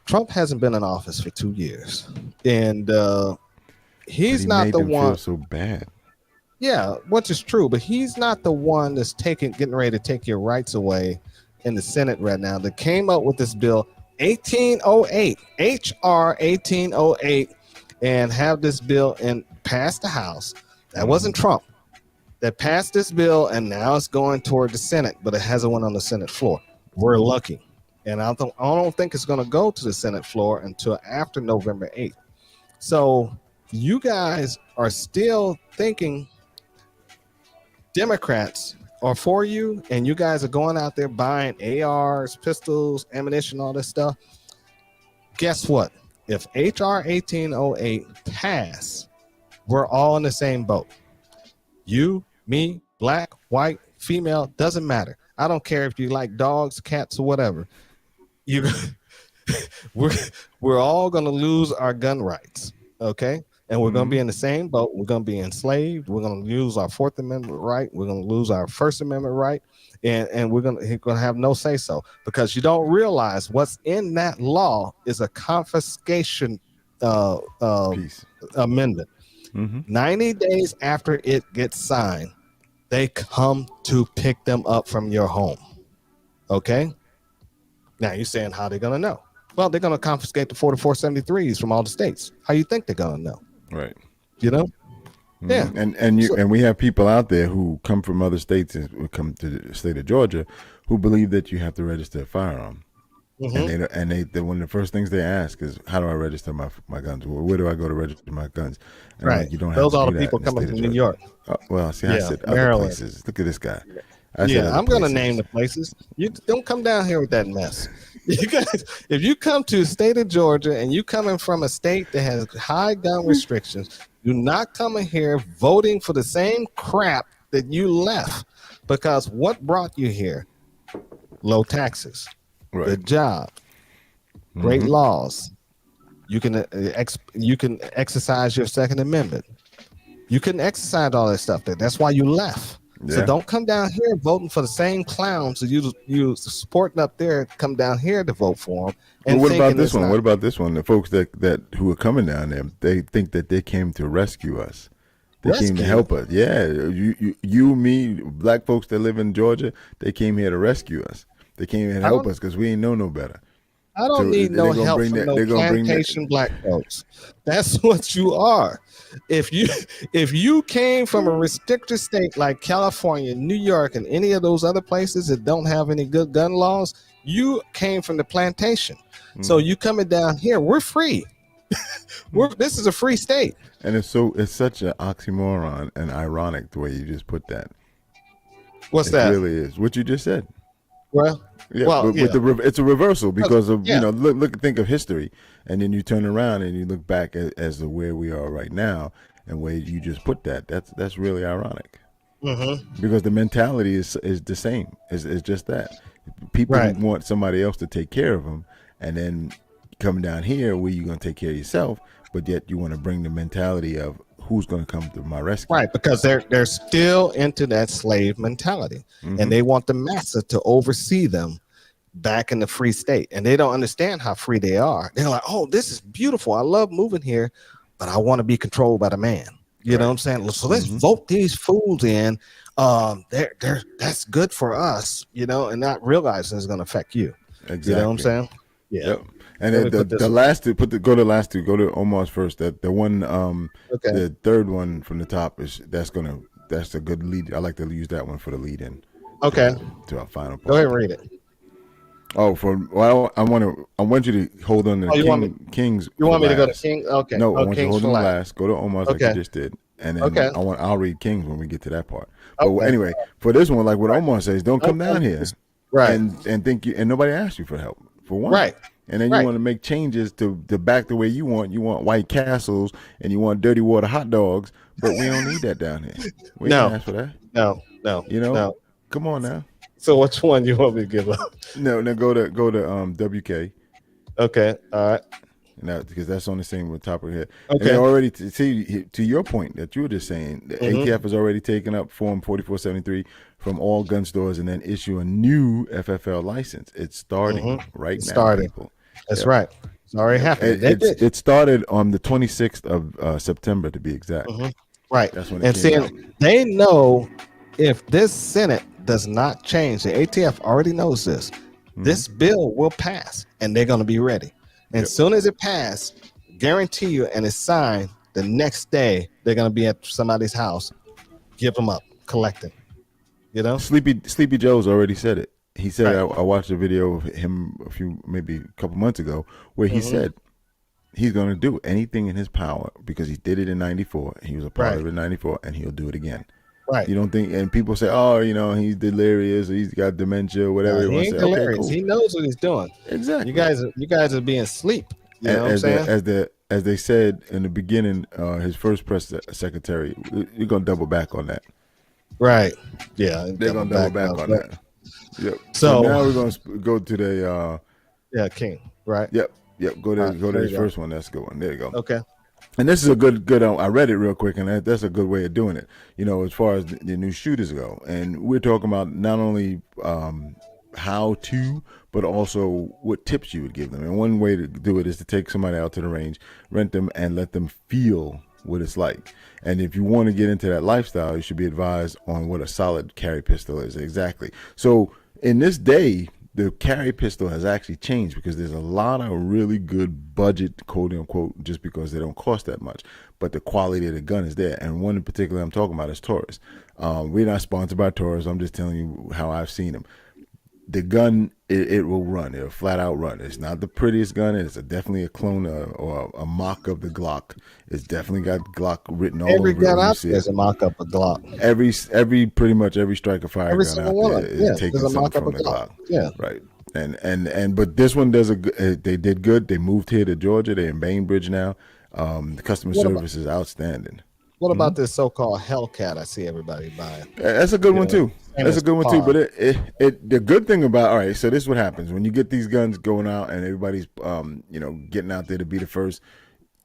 Trump hasn't been in office for 2 years, and he's not the one. Feel so bad. Yeah, which is true, but he's not the one that's getting ready to take your rights away in the Senate right now. That came up with this bill 1808, HR 1808, and have this bill and pass the House. That wasn't Trump. That passed this bill, and now it's going toward the Senate, but it hasn't went on the Senate floor. We're lucky, and I don't think it's going to go to the Senate floor until after November 8th. So you guys are still thinking Democrats are for you, and you guys are going out there buying ARs, pistols, ammunition, all this stuff. Guess what? If HR 1808 pass, we're all in the same boat. You, me, black, white, female, doesn't matter. I don't care if you like dogs, cats, or whatever. We're all going to lose our gun rights, okay? And we're going to be in the same boat. We're going to be enslaved. We're going to lose our Fourth Amendment right. We're going to lose our First Amendment right, and we're going to have no say so, because you don't realize what's in that law is a confiscation amendment. 90 days after it gets signed, they come to pick them up from your home. Okay? Now you're saying, how they going to know? Well, they're going to confiscate the 4473s from all the states. How you think they're going to know? Right. Yeah. And we have people out there who come from other states and come to the state of Georgia who believe that you have to register a firearm. And they one of the first things they ask is, how do I register my guns? Where do I go to register my guns? And right. Like, you don't Those have are to the do people that coming from New York. I said other Maryland. places. Look at this guy. I'm going to name the places. You don't come down here with that mess. You guys, if you come to the state of Georgia and you coming from a state that has high gun restrictions, do not come in here voting for the same crap that you left. Because what brought you here? Low taxes, good job, great laws. You can exercise your Second Amendment. You couldn't exercise all that stuff there. That's why you left. Yeah. So don't come down here voting for the same clowns that you supporting up there. Come down here to vote for them. And what about this one? What about this one? The folks that who are coming down there, they think that they came to rescue us. They came to help us. Yeah, you, me, black folks that live in Georgia, they came here to rescue us. They came here to help us because we ain't know no better. I don't need no help from no plantation black folks. That's what you are. If you came from a restricted state like California, New York, and any of those other places that don't have any good gun laws, you came from the plantation. So you coming down here, we're free. This is a free state. And it's such an oxymoron and ironic the way you just put that. What's that? It really is what you just said. Well, it's a reversal because of think of history, and then you turn around and you look back as to where we are right now, and where you just put that. That's really ironic, because the mentality is the same. It's just that people want somebody else to take care of them, and then coming down here where you're going to take care of yourself, but yet you want to bring the mentality of who's going to come to my rescue. Right, because they're still into that slave mentality, and they want the master to oversee them back in the free state, and they don't understand how free they are. They're like, oh, this is beautiful. I love moving here, but I want to be controlled by the man. You know what I'm saying? So let's vote these fools in. That's good for us, and not realizing it's going to affect you. Exactly. You know what I'm saying? Yeah. Yep. And the last two, go to Omar's first. The one, the third one from the top that's a good lead. I like to use that one for the lead in. Okay. To our final part. Go ahead and read it. Oh, I want you to hold on to Kings. You want me to go to King? Okay. No, I want you to hold on to last. Go to Omar's like you just did, and then I'll read Kings when we get to that part. But anyway, for this one, like what Omar says, don't come down here, and think and nobody asked you for help for one, right? And then you want to make changes to back the way you want. You want White Castles and you want dirty water hot dogs, but we don't need that down here. We didn't ask for that. No. Come on now. So which one you want me to give up? No, go to WK. Okay, all right. Now, because that's on the same top of the head. Okay. And already to your point that you were just saying, the ATF has already taken up Form 4473 from all gun stores and then issue a new FFL license. It's starting right now, people. That's right. It's already happening. It started on the 26th of September, to be exact. Right. That's when it came out. They know if this Senate does not change, the ATF already knows this. This bill will pass, and they're going to be ready. And as soon as it passes, guarantee you, and it's signed, the next day they're going to be at somebody's house, give them up, collecting. Sleepy Joe's already said it. He said, I watched a video of him maybe a couple months ago, where he said he's going to do anything in his power because he did it in 94. He was a part of it in 94, and he'll do it again. Right. You don't think, and people say, oh, he's delirious, or he's got dementia, or whatever. He ain't delirious. Okay, cool. He knows what he's doing. Exactly. You guys are being asleep. You know what I'm saying? As they said in the beginning, his first press secretary, you're going to double back on that. Right. Yeah. They're going to double back on that. Yep. So now we're going to go to the King. Right. Yep. Go to his first one. That's a good one. There you go. Okay. And this is a good. I read it real quick, and that's a good way of doing it. As far as the new shooters go, and we're talking about not only how to, but also what tips you would give them. And one way to do it is to take somebody out to the range, rent them, and let them feel what it's like. And if you want to get into that lifestyle, you should be advised on what a solid carry pistol is. Exactly. So in this day, the carry pistol has actually changed because there's a lot of really good budget, quote unquote, just because they don't cost that much. But the quality of the gun is there. And one in particular I'm talking about is Taurus. We're not sponsored by Taurus. I'm just telling you how I've seen them. The gun, it will run. It'll flat out run. It's not the prettiest gun. It's definitely a clone or a mock of the Glock. It's definitely got Glock written all over it. Every gun out there is a mock up of Glock. Pretty much every striker fire gun out there is taking something from the Glock. Yeah. Right. And but this one does they did good. They moved here to Georgia. They're in Bainbridge now. The customer service is outstanding. What about this so-called Hellcat I see everybody buying? That's a good one too. That's a good one too. But the good thing about, all right, so this is what happens when you get these guns going out and everybody's getting out there to be the first.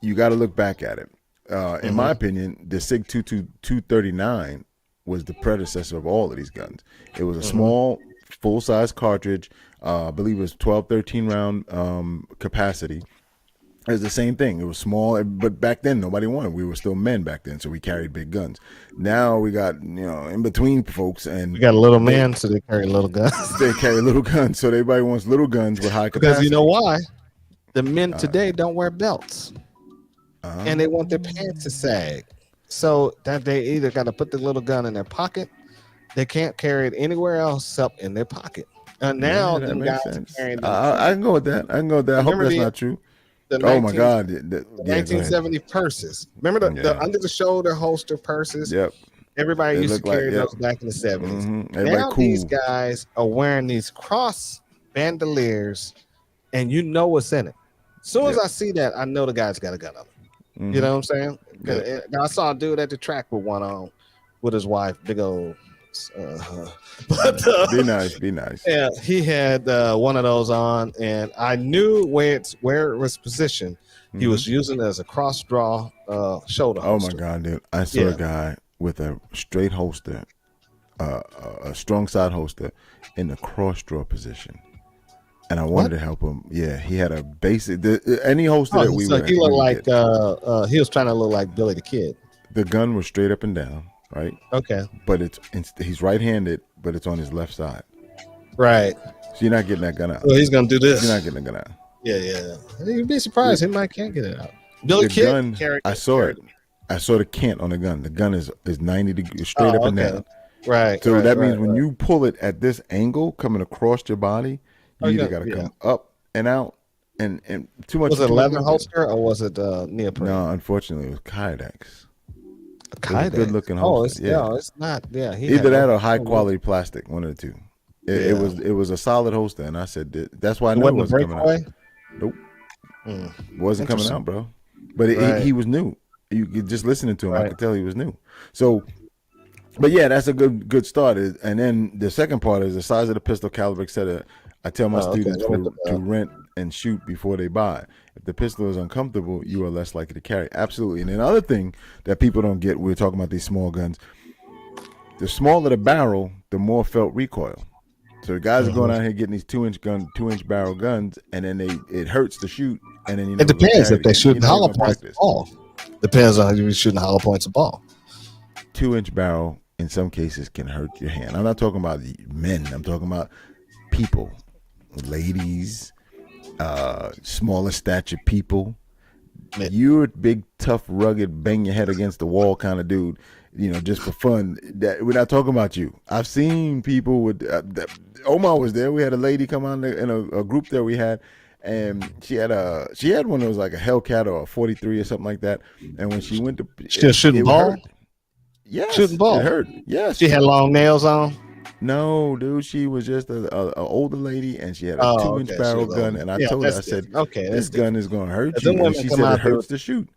You got to look back at it. In my opinion, the SIG 239 was the predecessor of all of these guns. It was a small, full-size cartridge. I believe it was 12, 13 round capacity. It was the same thing. It was small, but back then nobody wanted. We were still men back then, so we carried big guns. Now we got in between folks, and We got a little man, so they carry little guns. they carry little guns. So everybody wants little guns with high capacity. Because you know why? The men today don't wear belts, and they want their pants to sag. So that they either got to put the little gun in their pocket, they can't carry it anywhere else except in their pocket. And now them guys are carrying them. I can go with that. I hope that's not true. Oh my God! The 1970 purses. Remember the under the shoulder holster purses? Yep. Everybody used to carry those back in the 70s. Mm-hmm. Now these guys are wearing these cross bandoliers, and you know what's in it. As soon as I see that, I know the guy's got a gun on him. Mm-hmm. You know what I'm saying? I saw a dude at the track with one on, with his wife, big old. Be nice. Yeah, he had one of those on, and I knew where it was positioned. He was using it as a cross draw shoulder holster. Oh my God, dude! I saw a guy with a straight holster, a strong side holster, in the cross draw position, and I wanted to help him. Yeah, he had a basic any holster that we. So he looked like he was trying to look like Billy the Kid. The gun was straight up and down. Right. Okay. But he's right-handed, but it's on his left side. Right. So you're not getting that gun out. Well, he's gonna do this. You're not getting the gun out. Yeah. You'd be surprised. He might can't get it out. Billy Kid. I saw it. I saw the cant on the gun. The gun is 90 degrees straight up and down. Right. So that means when you pull it at this angle, coming across your body, you either got to come up and out, and too much. Was it a leather holster or was it neoprene? No, unfortunately, it was Kydex. Good looking holster. It's not. Yeah, either that or high quality plastic. One of the two. It was a solid holster, and I said that's why I knew it wasn't coming out. Nope, wasn't coming out, bro. But he was new. You just listening to him, I could tell he was new. So, but yeah, that's a good start. And then the second part is the size of the pistol, caliber, etc. I tell my students to rent and shoot before they buy. If the pistol is uncomfortable, you are less likely to carry. Absolutely. And another thing that people don't get, we're talking about these small guns. The smaller the barrel, the more felt recoil. So the guys are going out here getting these 2-inch barrel guns, and then it hurts to shoot. And then it depends if they shoot hollow points of ball. Depends on how you're shooting hollow points of ball. 2-inch barrel in some cases can hurt your hand. I'm not talking about men. I'm talking about people, ladies. Smaller stature people. You're a big, tough, rugged, bang your head against the wall kind of dude, just for fun. That we're not talking about you. I've seen people with Omar was there. We had a lady come on in a group that we had, and she had one that was like a Hellcat or a 43 or something like that. And when she went to shooting ball, shooting ball, it hurt. Yes, she had long nails on. No, dude, she was just a older lady, and she had a 2-inch barrel gun. And I told her, I said, this gun is going to hurt you. And she said it hurts to shoot.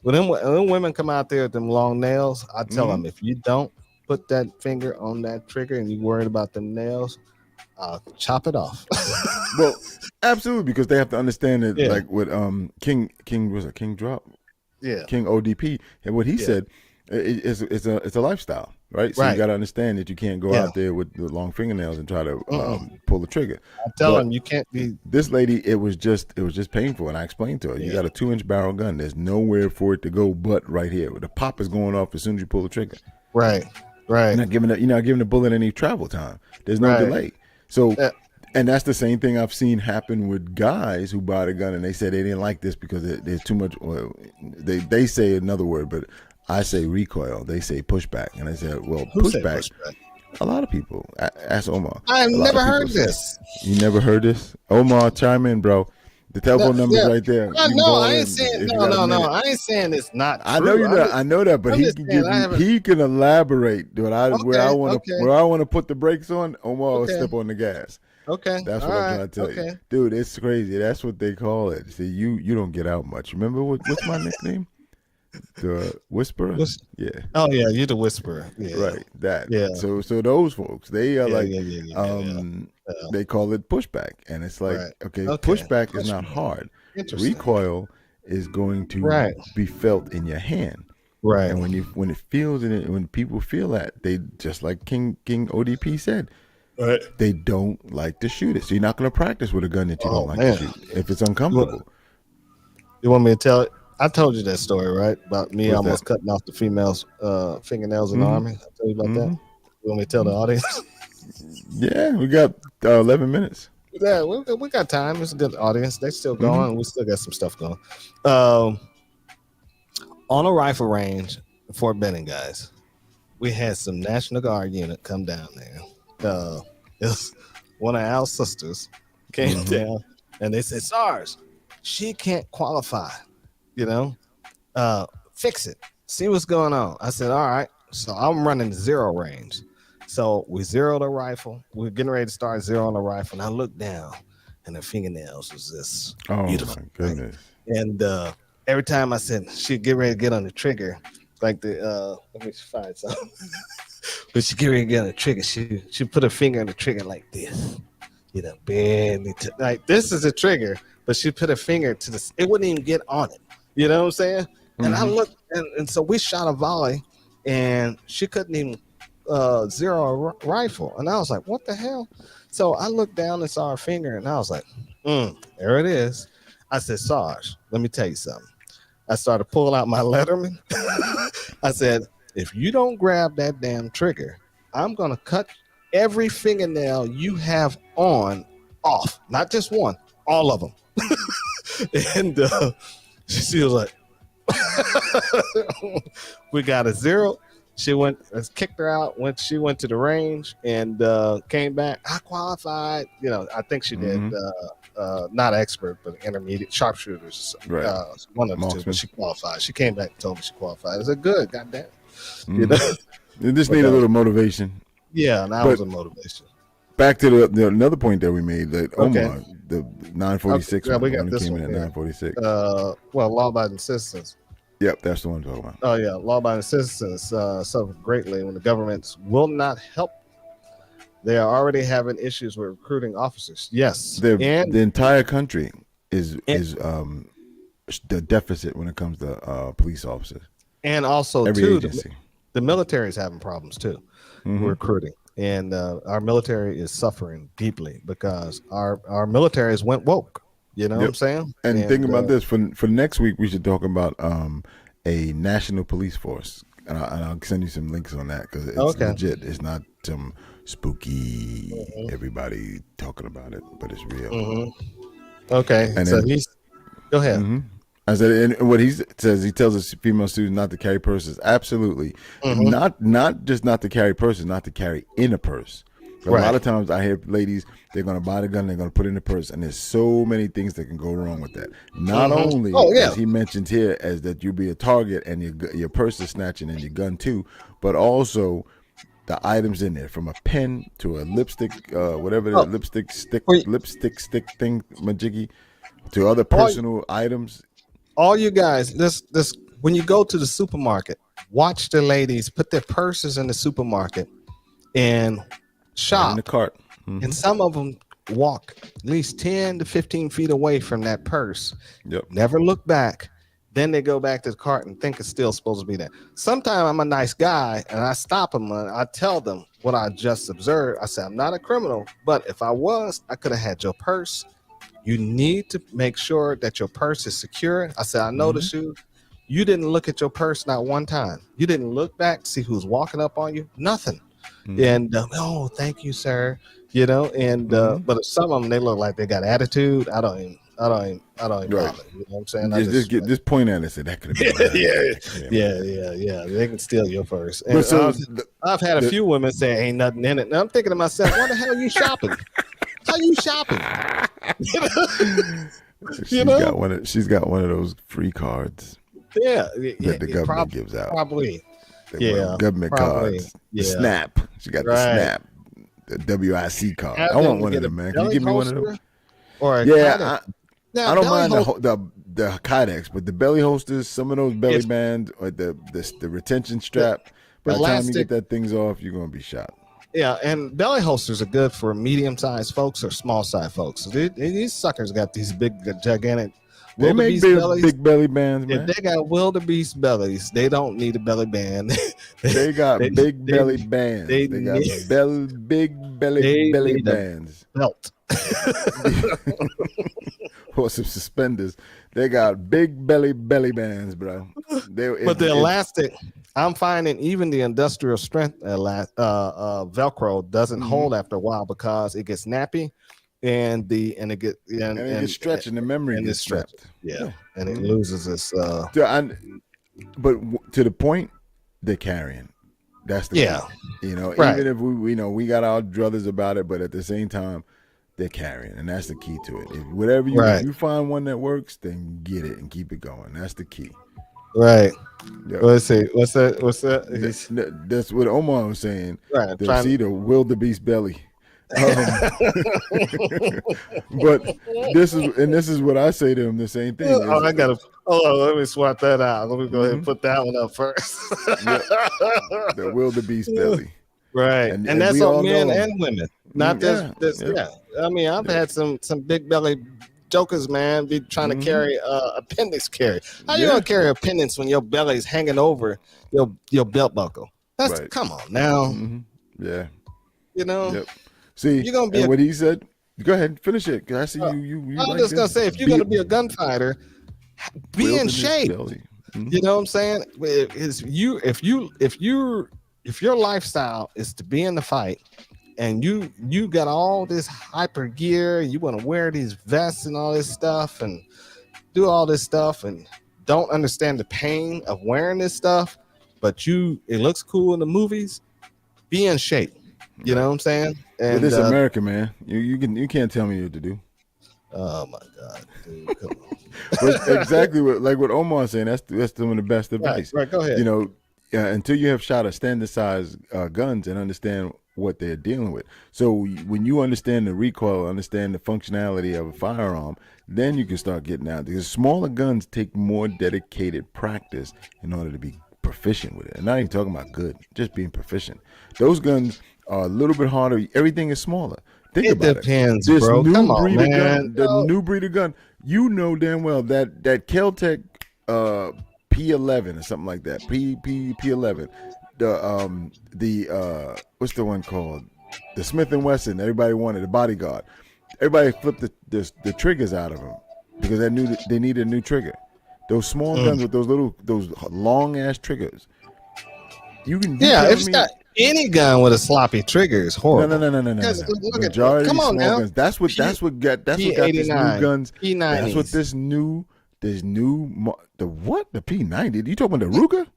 When women come out there with them long nails, I tell them, if you don't put that finger on that trigger and you're worried about them nails, I'll chop it off. Well, absolutely, because they have to understand that, like with King was it King Drop? Yeah. King ODP. And what he said, it's a lifestyle. Right, so you got to understand that you can't go out there with the long fingernails and try to pull the trigger. I tell them you can't be. This lady, it was just painful, and I explained to her, you got a 2-inch barrel gun. There's nowhere for it to go but right here. The pop is going off as soon as you pull the trigger. Right. You're not giving the bullet any travel time. There's no delay. So, and that's the same thing I've seen happen with guys who buy the gun and they say they didn't like this because there's too much. Well, they say another word, but I say recoil. They say pushback. And I said, well, pushback. A lot of people. Ask Omar. I've never heard this. You never heard this? Omar, chime in, bro. The telephone number's right there. I ain't saying no. I ain't saying it's not true. I know you're not. I know that, but he can elaborate. Where I want to put the brakes on, Omar will step on the gas. Okay. That's what I'm trying to tell you. Dude, it's crazy. That's what they call it. See, you don't get out much. Remember what's my nickname? The Whisperer. Yeah. Oh yeah, you're the Whisperer. Yeah. Right. That. Yeah. So those folks, they are they call it pushback, and it's like pushback is not hard. Recoil is going to be felt in your hand. Right. And when it feels in it, when people feel that, they just like King ODP said. Right. They don't like to shoot it. So you're not going to practice with a gun that you don't like to shoot if it's uncomfortable. You want me to tell it? I told you that story, right? About me What's that? almost cutting off the female's fingernails in the Mm-hmm. army. I told you about that. Mm-hmm. You want me to tell the audience? Yeah, we got 11 minutes. Yeah, we got time. It's a good audience. They still Mm-hmm. going. We still got some stuff going. Um, on a rifle range, Fort Benning, guys, we had some National Guard unit come down there. It was one of our sisters came Mhm. down, and they said, "SARS, she can't qualify. You know, fix it. See what's going on." I said, "All right." So I'm running zero range. So we zeroed a rifle. We are getting ready to start zeroing the rifle. And I looked down, and her fingernails was just Oh beautiful. my Right? goodness. And every time I said she'd get ready to get on the trigger, like let me find something. But she get ready to get on the trigger, she put her finger on the trigger like this, barely like this is a trigger, but she put her finger to this. It wouldn't even get on it. You know what I'm saying? And I Mhm. looked, and so we shot a volley, and she couldn't even zero a rifle, and I was like, "What the hell?" So I looked down and saw her finger, and I was like, "There it is." I said, "Sarge, let me tell you something." I started pulling out my Letterman. I said, "If you don't grab that damn trigger, I'm gonna cut every fingernail you have on off, not just one, all of them." And she was like, "We got a zero." She went, kicked her out. She went to the range and came back. I qualified. I think she did. Mhm. Not expert, but intermediate sharpshooters. Right. One of the two, Marksman. but she qualified. She came back and told me she qualified. I said, "Good, goddamn." You Mhm. know, You just But, need a little motivation. yeah, and that But was a motivation. back to the another point that we made that Okay. Omar, the 946 Okay, yeah, we one, got it this came one in at here. 946. Well, law-abiding citizens. Yep, that's the one I'm talking about. Oh yeah, law-abiding citizens suffer greatly when the governments will not help. They are already having issues with recruiting officers. Yes, The and entire country is and, the deficit when it comes to police officers. and also Every too, agency. the military is having problems too Mhm. recruiting, and our military is suffering deeply because our military has went woke. You know what I'm saying? And think about this for next week. We should talk about a national police force, and I'll send you some links on that because it's Okay. legit. It's not some spooky Mhm. everybody talking about it, but it's real. Okay, And so then he's go ahead. I said, and what he says, he tells us female students not to carry purses. Absolutely, Mhm. not just not to carry purses, not to carry in a purse. A Right. lot of times I hear ladies, they're going to buy the gun, they're going to put it in the purse, and there's so many things that can go wrong with that. Not only, Oh yeah. as he mentions here, as that you'll be a target and your purse is snatching and your gun too, but also the items in there, from a pen to a lipstick, whatever Oh, lipstick stick wait. thing, majiggy, to other personal items. All you guys, this when you go to the supermarket, watch the ladies put their purses in the supermarket and Right in the shop. cart. And some of them walk at least 10 to 15 feet away from that purse, Yep. never look back. Then they go back to the cart and think it's still supposed to be there. Sometimes I'm a nice guy and I stop them and I tell them what I just observed. I say, "I'm not a criminal, but if I was, I could have had your purse. You need to make sure that your purse is secure." I said, "I noticed you didn't look at your purse not one time. You didn't look back to see who's walking up on you. Nothing." And "Oh, thank you, sir." And but some of them, they look like they got attitude. I don't even Right. bother. You know what I'm saying? I Just just just point at it and say that could have been mine. yeah. They can steal your purse. And But so I've had a few women say ain't nothing in it. And I'm thinking to myself, why the hell are you shopping? How you shopping? she's got one of those free cards Yeah, that the government gives out. Probably. The government cards. The SNAP. She got the SNAP. The WIC card. I want one of them, man. Can you give me one of them? Or a Yeah, I don't mind holster, the Kydex, but the belly holsters, some of those belly bands, or the retention strap. By the time you get that things off, you're gonna be shot. Yeah, and belly holsters are good for medium-sized folks or small-sized folks. These suckers got these big, gigantic. They make big belly bands, man. If they got wildebeest bellies, they don't need a belly band. They got big belly bands. They got big belly bands. Belt. or some suspenders. They got big belly bands, bro. But the elastic, I'm finding even the industrial strength Velcro doesn't hold after a while because it gets nappy, and it gets stretched, and the memory gets stretched. snapped. Yeah, and it loses its. But to the point, they're carrying. That's the key. You know, right. Even if we got our druthers about it, but at the same time, they're carrying, and that's the key to it. If you find one that works, then get it and keep it going. That's the key. Right. Yep. Let's see. What's that? That's what Omar was saying. Right. The wildebeest belly. But this is what I say to him. The same thing. Let me swap that out. Let me go ahead and put that one up first. The wildebeest belly. Right. And that's on men and women. Not this. Yeah. I mean, I've had some big belly jokers, man, be trying to carry appendix carry. How you gonna carry appendix when your belly's hanging over your belt buckle? That's come on now. Yeah. You know. Yep. See, you're gonna be what he said. Go ahead, finish it. Cause I see you. I'm just gonna say, if you're gonna be a gunfighter, be in shape. You know what I'm saying? If your lifestyle is to be in the fight, and you got all this hyper gear, you want to wear these vests and all this stuff, and do all this stuff, and don't understand the pain of wearing this stuff, but it looks cool in the movies. Be in shape. You know what I'm saying? And this America, man, you can't tell me what to do. Oh my God, dude, come on. But exactly what Omar's saying. That's some of the best advice. Right, go ahead. You know, until you have shot a standard size guns and understand what they're dealing with. So when you understand the recoil, understand the functionality of a firearm, then you can start getting out. Because smaller guns take more dedicated practice in order to be proficient with it. And not even talking about good, just being proficient. Those guns are a little bit harder. Everything is smaller. Think about it. Depends, bro. Come on, man. The new breed of gun, you know damn well that Kel-Tec P11 or something like that. P11. The what's the one called? The Smith & Wesson. Everybody wanted the Bodyguard. Everybody flipped the triggers out of them because they needed a new trigger. Those small guns with those long ass triggers. Any gun with a sloppy trigger is horrible. No. Come on now. Guns. That's what got this new guns. P90s. That's what the P90. You talking about the Ruger?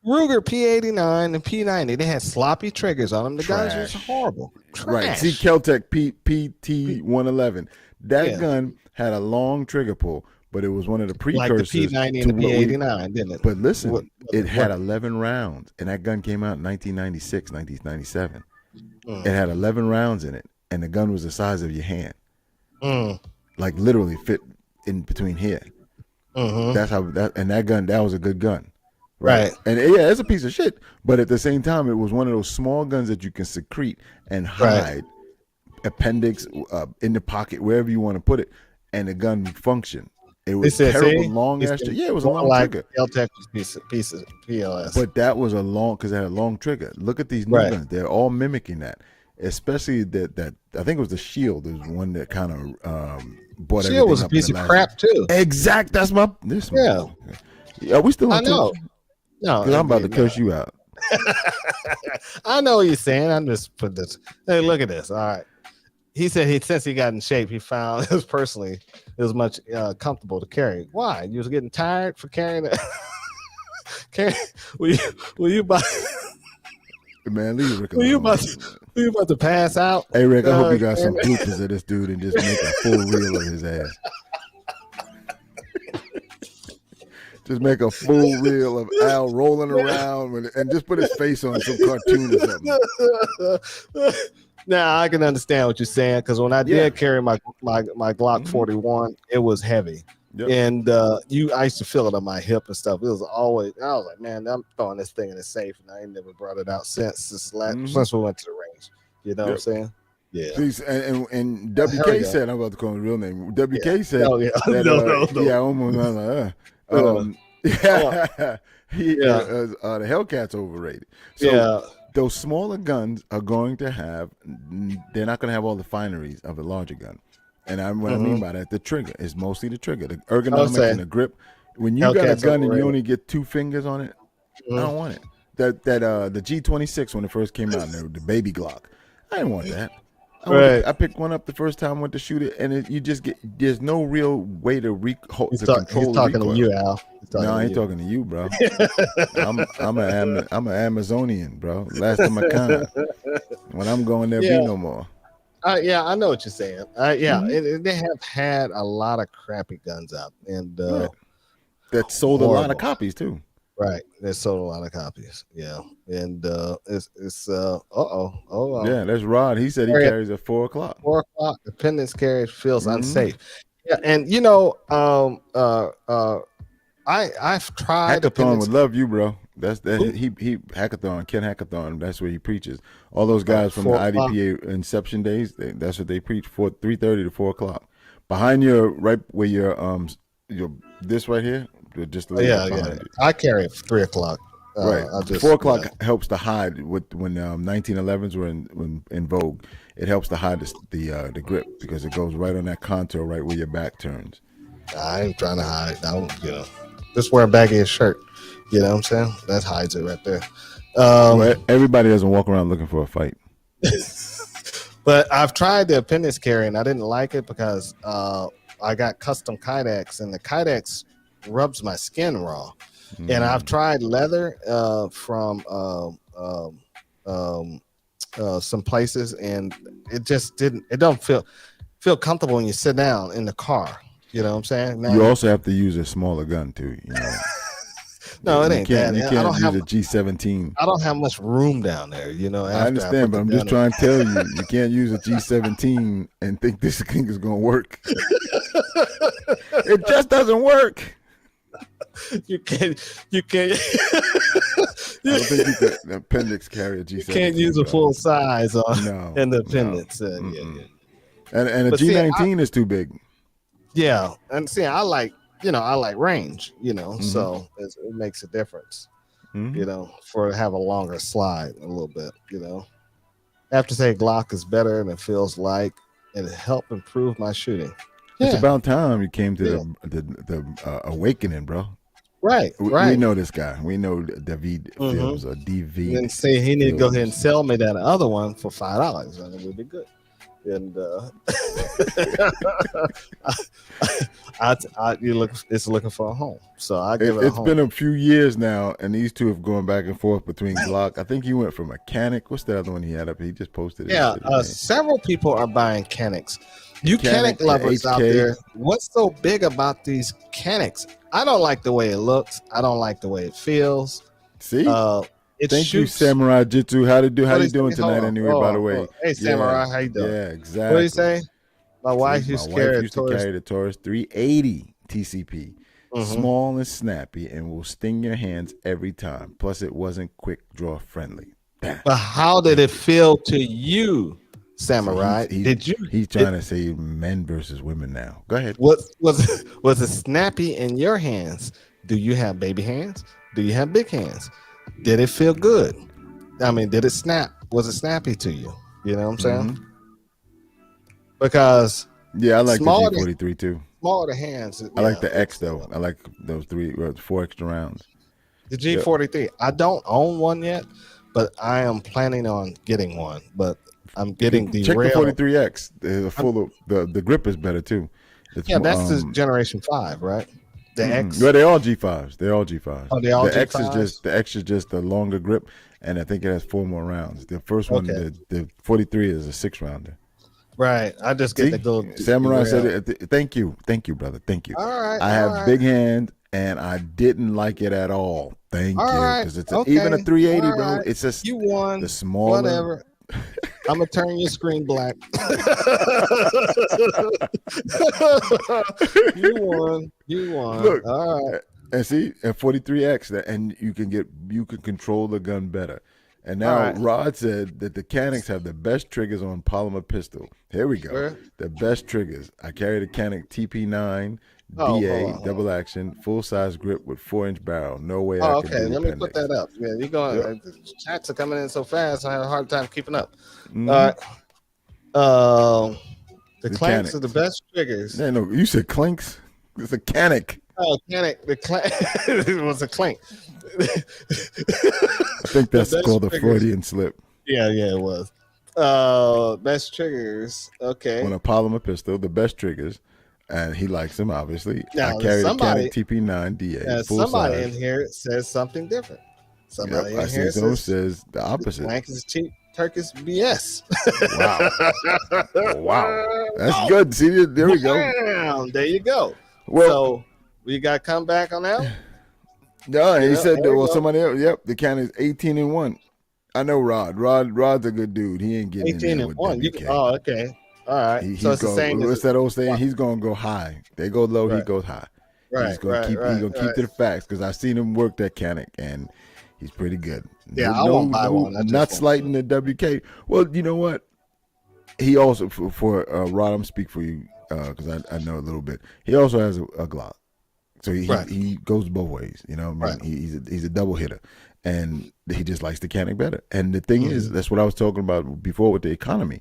Ruger P89 and P90. They had sloppy triggers on them. The guns was horrible. Trash. Right. See, Kel-Tec PT111. That gun had a long trigger pull, but it was one of the precursors. Like the P90 and the P89, didn't it? But listen, it had 11 rounds, and that gun came out in 1996, 1997. It had 11 rounds in it, and the gun was the size of your hand. Like literally fit in between here. That's how that was a good gun. Right. And it's a piece of shit, but at the same time, it was one of those small guns that you can secrete and hide appendix in the pocket, wherever you want to put it, and the gun would function. It was terrible, long ass. It was a long trigger. Kel-Tec was piece of PLS, but that was because it had a long trigger. Look at these new guns; they're all mimicking that. Especially that I think it was the Shield. Is one that kind of bought everything. Shield was a piece of crap too. Exact. That's my. Are we still on? I know. No, because I'm about to curse you out. I know what you're saying. I'm just put this. Hey, look at this. All right. He said since he got in shape, he found it was much comfortable to carry. Why? You was getting tired for carrying it? Will you buy? Man, leave Rick alone. Were you about to pass out? Hey, Rick, I hope you got some bloopers of this dude and just make a full reel of his ass. Just make a full reel of Al rolling around and just put his face on some cartoon or something. Now I can understand what you're saying because when I did carry my Glock 41, it was heavy, and I used to feel it on my hip and stuff. It was always I was like, man, I'm throwing this thing in the safe, and I ain't never brought it out since we went to the range. You know what I'm saying? Yeah. Please, and WK said, I'm about to call him the real name. WK said, the Hellcat's overrated. So those smaller guns are going to have, they're not going to have all the fineries of a larger gun. And what I mean by that, the trigger is mostly the trigger, the I would ergonomics say and the grip. When you got a Hellcat's gun and you overrated. only get 2 fingers on it, I don't want it. The G26 when it first came out, the baby Glock, I didn't want that. I picked one up the first time I went to shoot it, and you just get there's no real way to control He's the talking recoil. to you, Al. No, I ain't talking to you, bro. I'm an Amazonian, bro. Last of my kind. When I'm going, there Yeah. be no more. Yeah, I know what you're saying. Mhm. They have had a lot of crappy guns out, and Right. That sold a lot of copies too. Right, they sold a lot of copies. Yeah, and it's Yeah, that's Rod. He said he carries at 4 o'clock. 4 o'clock. Dependence carry feels Mhm. unsafe. Yeah, and I've tried Hackathon would love you, bro. That's that. He Hackathon, Ken Hackathon. That's where he preaches. All those guys from the 4 o'clock. IDPA inception days. That's what they preach. 3:30 to 4 o'clock. Behind your right where your this right here, just a little bit behind you. I carry it 3 o'clock. Right. 4 o'clock helps to hide when 1911s were in vogue. It helps to hide the grip because it goes right on that contour, right where your back turns. I ain't trying to hide. Just wear a baggy shirt. You know what I'm saying? That hides it right there. Well, everybody doesn't walk around looking for a fight. But I've tried the appendix carry and I didn't like it because I got custom Kydex and the Kydex rubs my skin raw. Mm. And I've tried leather from some places and it just didn't. It don't feel comfortable when you sit down in the car. You know what I'm saying? Now, you also have to use a smaller gun too. You know. No, it ain't that. You can't use a G17. I don't have much room down there, you know. I understand, but I'm just trying to tell you, you can't use a G17 and think this thing is going to work. It just doesn't work. You can't. I don't think you can appendix carry a G17. You can't use a full size in the appendix. No. And a G19 is too big. Yeah, and see, I like range, so it makes a difference, for have a longer slide a little bit, I have to say Glock is better and it feels like it helped improve my shooting. It's about time you came to the awakening, bro. Right. We know this guy. We know David Films or DV. And say he need to go ahead and sell me that other one for $5, and it would be good. And it's looking for a home, so I give it a home. It's been a few years now, and these two have gone back and forth between Glock. I think he went for Mechanic. What's the other one he had up? He just posted it. Yeah, several people are buying Canics. You Canic lovers out there, what's so big about these Canics? I don't like the way it looks. I don't like the way it feels. See. Thank you, Samurai Jitsu. How you doing tonight, anyway? By the way, hey Samurai, how you doing? Yeah, exactly. What do you say? My wife used to carry the Taurus 380 TCP, small and snappy, and will sting your hands every time. Plus, it wasn't quick draw friendly. But how did it feel to you, Samurai? He's trying to say men versus women now. Go ahead. Was it snappy in your hands? Do you have baby hands? Do you have big hands? Did it feel good? I mean, did it snap? Was it snappy to you? You know what I'm saying? Because I like the G43 too. Smaller the hands. I like the X though. I like those 4 extra rounds. The G43. I don't own one yet, but I am planning on getting one. But I'm getting the check the 43X. They're full of the grip is better too. That's the Generation 5, right? The X. Well, they're all G5s. They're all G5s. Oh, they all the G5s? The X is just the longer grip, and I think it has 4 more rounds. The first one, the 43 is a 6-rounder. Right. I just get the gold. Samurai said it. Thank you, brother. Thank you. All right. I have big hand, and I didn't like it at all. Thank you, because it's even a 380, bro. It's just you won. The smaller. Whatever. I'm gonna turn your screen black. You won. Look, all right. And see, and 43X, and you can control the gun better. And now Rod said that the Canics have the best triggers on polymer pistol. Here we go. Where? The best triggers. I carry the Canic TP9 DA double action, full size grip with 4-inch barrel. No way I can do let me put that up. Yeah, you're going. The chats are coming in so fast. I have a hard time keeping up. All right. The clanks are the best triggers. Yeah, no, you said clinks. It's a canic. Oh, clank. The clank. It was a clank. I think that's called a Freudian slip. Yeah, it was. Best triggers. Okay. On a polymer pistol, the best triggers, and he likes them obviously. Now, I carry the Canic TP9 DA. Somebody size. in here says something different. Somebody in I here says the opposite. The clank is cheap. Turkish BS. Wow. That's good. See, there we go. There you go. Well, so we got to come back on that. No, he said that. Well, somebody else. Yep, the count is 18-1. I know Rod. Rod's a good dude. He ain't getting 18-1. Oh, okay. All right. So it's the same. What's that old saying? He's gonna go high. They go low. Right. He goes high. Right. He's gonna keep. He's gonna keep to the facts because I've seen him work that Canic and he's pretty good. Yeah, I won't buy one. Not slighting the WK. Well, you know what? He also for Rod. I'm speak for you because I know a little bit. He also has a Glock. So he goes both ways, you know. I mean, he's a double hitter, and he just likes the Canic better. And the thing is, that's what I was talking about before with the economy.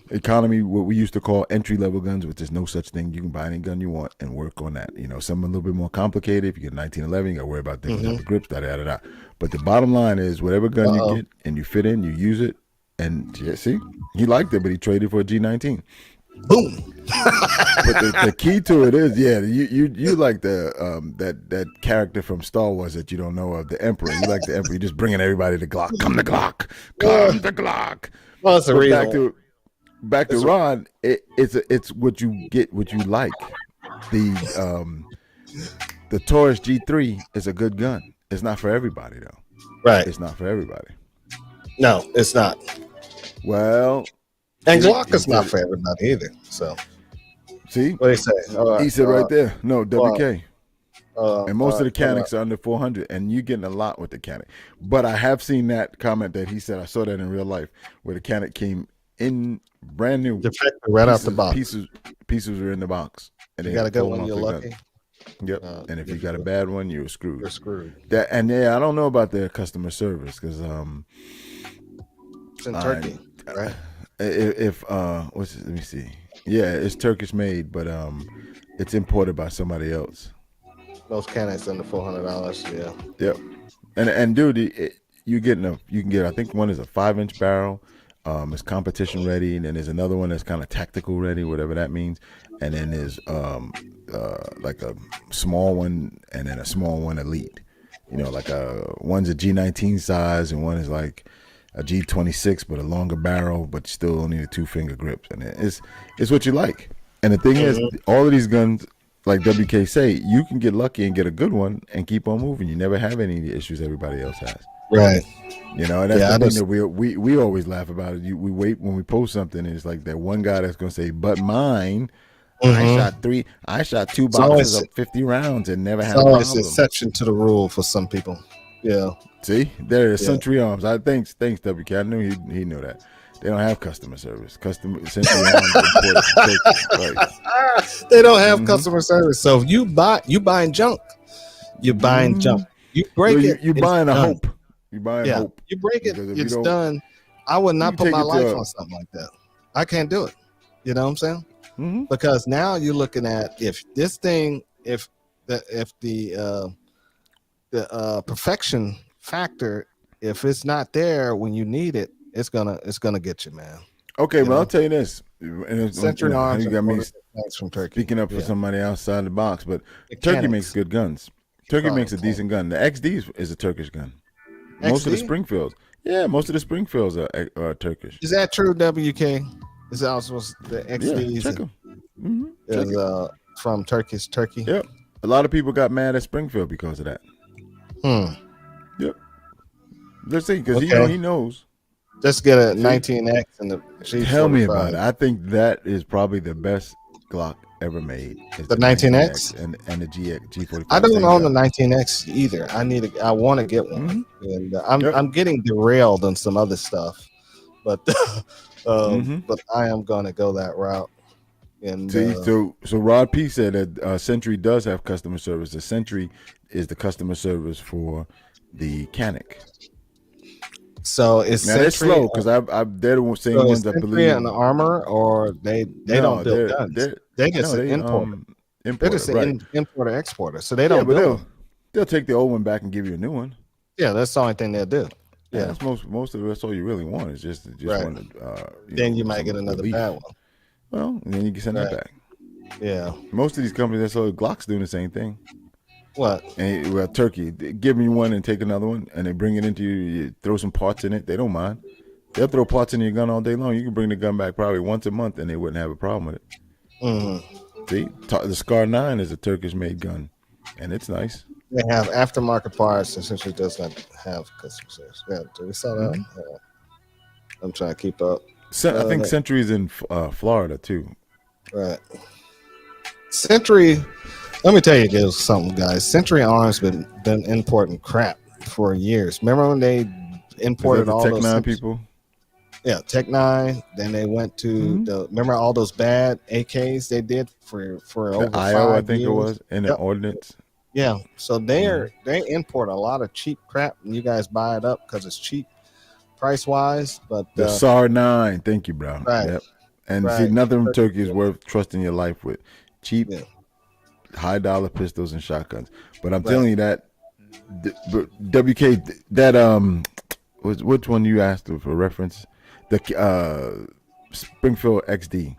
Economy, what we used to call entry level guns, which is no such thing. You can buy any gun you want and work on that. You know, some a little bit more complicated. If you get 1911, you got to worry about things like the grips, da. But the bottom line is, whatever gun you get and you fit in, you use it. And see, he liked it, but he traded for a G19. Boom. But the key to it is, you like the that character from Star Wars that you don't know of, the Emperor. You like the Emperor. You're just bringing everybody the Glock. Come the Glock. Come the Glock. Well, it's a reason. Back to Rod. It's what you get, what you like. The Taurus G3 is a good gun. It's not for everybody though. Right. It's not for everybody. No, it's not. Well. And Glock is not for everybody either. So, see what do you say? He said right there. No, WK. And most of the Canics are under 400, and you're getting a lot with the Canic. But I have seen that comment that he said. I saw that in real life, where the Canic came in brand new, defective right out the box. Pieces were in the box. And you got a good one, you're lucky. Yep. And if you got a bad one, you're screwed. You're screwed. I don't know about their customer service because it's in Turkey, right? If let me see. Yeah, it's Turkish made, but it's imported by somebody else. Most Canics under $400. Yeah. Yep. And dude, you can get. I think one is a 5-inch barrel. It's competition ready, and then there's another one that's kind of tactical ready, whatever that means. And then there's like a small one, and then a small one elite. You know, like one's a G19 size, and one is like a G26, but a longer barrel, but still only a 2-finger grips, and it's what you like. And the thing is, all of these guns, like WK say, you can get lucky and get a good one and keep on moving. You never have any of the issues everybody else has. Right. You know, and that's the thing that we always laugh about it. We wait when we post something, and it's like that one guy that's gonna say, "But mine, I shot 2 boxes of 50 rounds and never had a problem." It's an exception to the rule for some people. Yeah. See, there is Century Arms. Thanks, WK. I knew he knew that. They don't have customer service. Century Arms right. They don't have customer service. So if you buying junk. You're buying junk. You break it. You're buying a hope. You're buying hope. You break it. It's done. I would not put my life on something like that. I can't do it. You know what I'm saying? Mm-hmm. Because now you're looking at if the perfection factor, if it's not there when you need it, it's gonna get you, man. Okay, but I'll tell you this. Century Arms, you got me from Turkey. Speaking up for somebody outside the box, but Turkey makes good guns. Turkey makes a decent gun. The XD is a Turkish gun. Most of the Springfields. Yeah, most of the Springfields are Turkish. Is that true, WK? Is that also the XDs? Yeah, check them. Is from Turkey. Yep. A lot of people got mad at Springfield because of that. Yep. Let's see, because he knows. Just get a 19X and the G45. Tell me about it. I think that is probably the best Glock ever made. The 19X and the G45. I don't own the 19X either. I want to get one, and I'm getting derailed on some other stuff, but but I am going to go that route. And so Rod P said that Century does have customer service. The Century is the customer service for the Canic. So it's Now they're Sentry. slow because they're the same So it's ones I Sentry believe. and Armor, or they don't No, build guns. They just an they importer. They're importer, just right? an importer exporter. So they Yeah, don't but build them. they'll take the old one back and give you a new one. Yeah, that's the only thing they'll do. Yeah, Yeah, that's most of that's all you really want is just right. want to. Then you might get another relief. bad one. Well, and then you can send that Right. back. Yeah. Most of these companies that sell Glocks doing the same thing. What? And well, Turkey, they give me one and take another one, and they bring it into you. You throw some parts in it. They don't mind. They'll throw parts in your gun all day long. You can bring the gun back probably once a month, and they wouldn't have a problem with it. Mm-hmm. See, the Scar 9 is a Turkish-made gun, and it's nice. They have aftermarket parts, and since it does not have customer service. Yeah, do we saw that? Mm-hmm. I'm trying to keep up. I think Sentry's in Florida too. Right. Sentry. Let me tell you something, guys. Sentry Arms been importing crap for years. Remember when they imported all Tech those 9 people? Yeah, Tech 9. Then they went to remember all those bad AKs they did for over the 5 IO, years? I think it was, and the ordnance. Yeah, so they import a lot of cheap crap, and you guys buy it up because it's cheap price wise. But the SAR 9, thank you, bro. Right. Yep. And see, nothing from Turkey is worth trusting your life with. Cheap, high dollar pistols and shotguns. But I'm telling you that WK, that which one you asked for reference? The Springfield XD.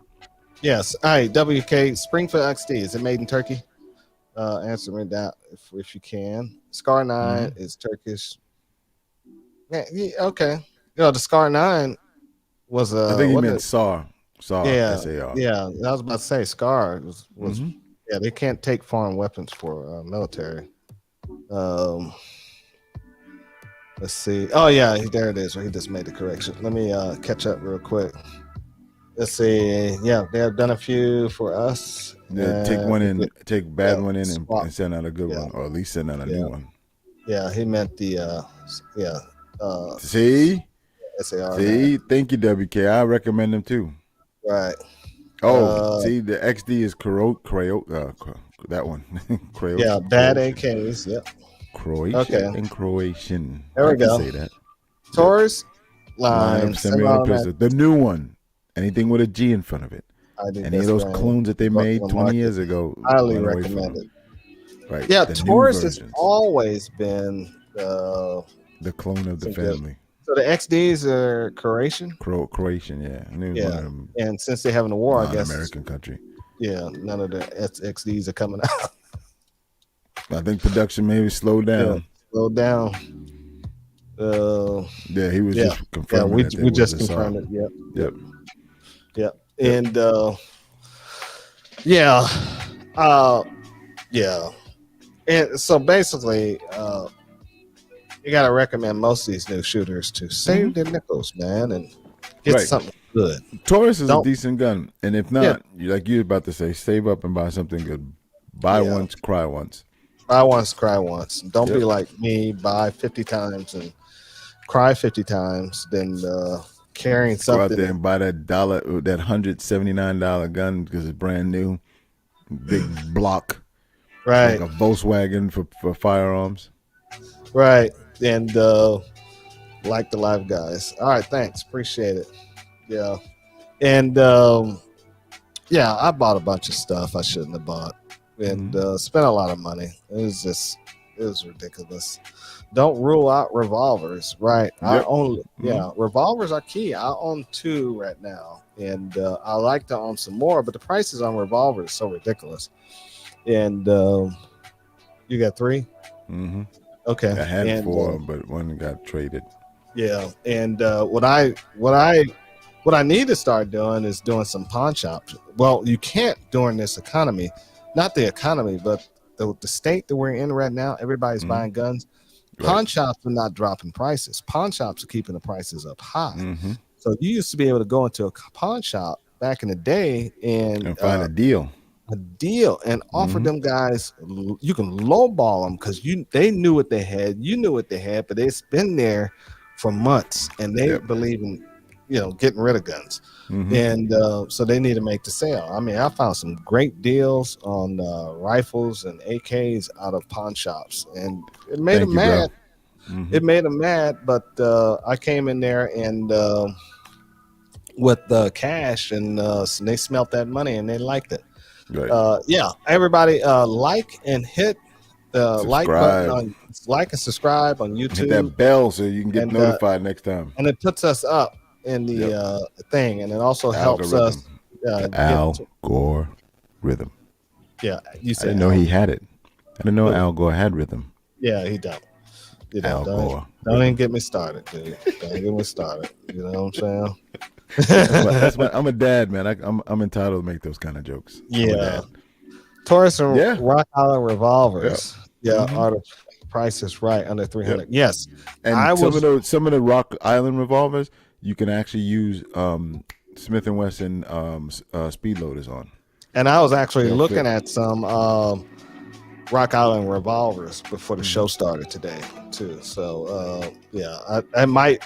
Yes. All right, WK Springfield XD. Is it made in Turkey? Answer me that if you can. Scar 9 is Turkish. Yeah, okay. You know, the Scar 9 was I think he meant SAR. SAR. Yeah, SAR. yeah. I was about to say Scar was yeah. They can't take foreign weapons for military. Let's see. Oh yeah, there it is. He just made the correction. Let me catch up real quick. Let's see. Yeah, they have done a few for us. Yeah, take bad one in and send out a good one, or at least send out a new one. Yeah, he meant the see, SAR. See, thank you, WK. I recommend them too. Right. Oh, see, the XD is that one. Croatian. Yeah, bad AKs. Yep. Croatian and Croatian. There we go. Say that. Taurus line. The new one. Anything with a G in front of it. Any of those clones that they made 20 years ago. Highly recommended. Right. Yeah, Taurus has always been the clone of the family. So the XDs are Croatian? Croatian, yeah. Yeah. And since they're having a war, I guess. American country. Yeah, none of the XDs are coming out. I think production maybe slowed down. Yeah, slowed down. Yeah, he was just confirming. Yeah, we just confirmed it. Yep. And and so basically you got to recommend most of these new shooters to save their nickels, man, and get something good. Taurus is a decent gun, and if not, like you were about to say, save up and buy something good. Buy once, cry once. Buy once, cry once. Don't be like me, buy 50 times and cry 50 times, then carrying something. Go out there and buy that $179 gun because it's brand new, big block, right? Like a Volkswagen for firearms, right? And like the live guys. All right, thanks, appreciate it. Yeah, and I bought a bunch of stuff I shouldn't have bought, and spent a lot of money. It was ridiculous. Don't rule out revolvers, right? Yep. I own, revolvers are key. I own 2 right now, and I like to own some more, but the prices on revolvers are so ridiculous. And you got 3? Mm-hmm. Okay, I had 4, but one got traded. Yeah, and what I need to start doing is doing some pawn shops. Well, you can't during this economy, not the economy, but the state that we're in right now. Everybody's buying guns. Pawn shops are not dropping prices. Pawn shops are keeping the prices up high. So you used to be able to go into a pawn shop back in the day and find a deal and offer them guys. You can lowball them because they knew what they had. You knew what they had, but it's been there for months, and they believe in getting rid of guns. And so they need to make the sale. I mean, I found some great deals on rifles and AKs out of pawn shops, and it made them mad. it made them mad. But I came in there and with the cash, and they smelt that money and they liked it. Right. Yeah, everybody like and hit the like button Subscribe. on like and subscribe on Hit YouTube, that bell so you can get and notified next time. and it puts us up in the Yep. thing, and it also helps Algorithm. us The get Al Gore rhythm. yeah. You I said didn't know he had it. I didn't know Who? Al Gore had rhythm. yeah, he don't. You know, Al Gore. don't even get me started, dude. Don't get me started. You know what I'm saying? I'm a dad, man. I'm entitled to make those kind of jokes. I'm a Yeah. dad. Taurus and Yeah. Rock Island Revolvers. Yeah, Mhm. are the prices right under 300? Yes. And I some of the Rock Island revolvers you can actually use Smith and Wesson speed loaders on. And I was actually They'll looking fit. at some Rock Island Revolvers before the show started today too. So yeah, I might.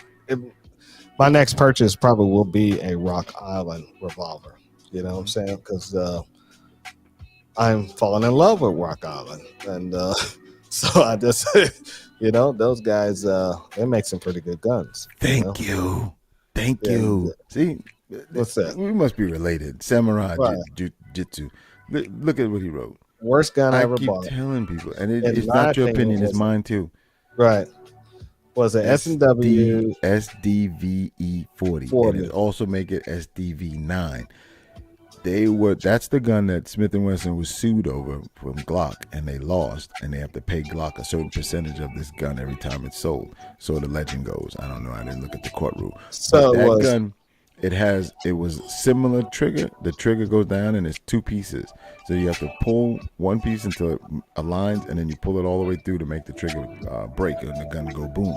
My next purchase probably will be a Rock Island revolver. You know what I'm saying? Because I'm falling in love with Rock Island, and so I just, those guys, they make some pretty good guns. Thank you. See, What's that? we must be related. Samurai Right. Jitsu. Look at what he wrote. Worst gun I I ever keep bought. telling people, and In it's my not your opinion, opinion, it's was- mine too. Right. Was it S&W? SDVE 40. 40. And it also make it SDV 9. That's the gun that Smith & Wesson was sued over from Glock, and they lost, and they have to pay Glock a certain percentage of this gun every time it's sold. So the legend goes. I don't know. I didn't look at the court rule. So But it that was- gun, it was similar trigger. The trigger goes down and it's two pieces. So you have to pull one piece until it aligns, and then you pull it all the way through to make the trigger break and the gun go boom.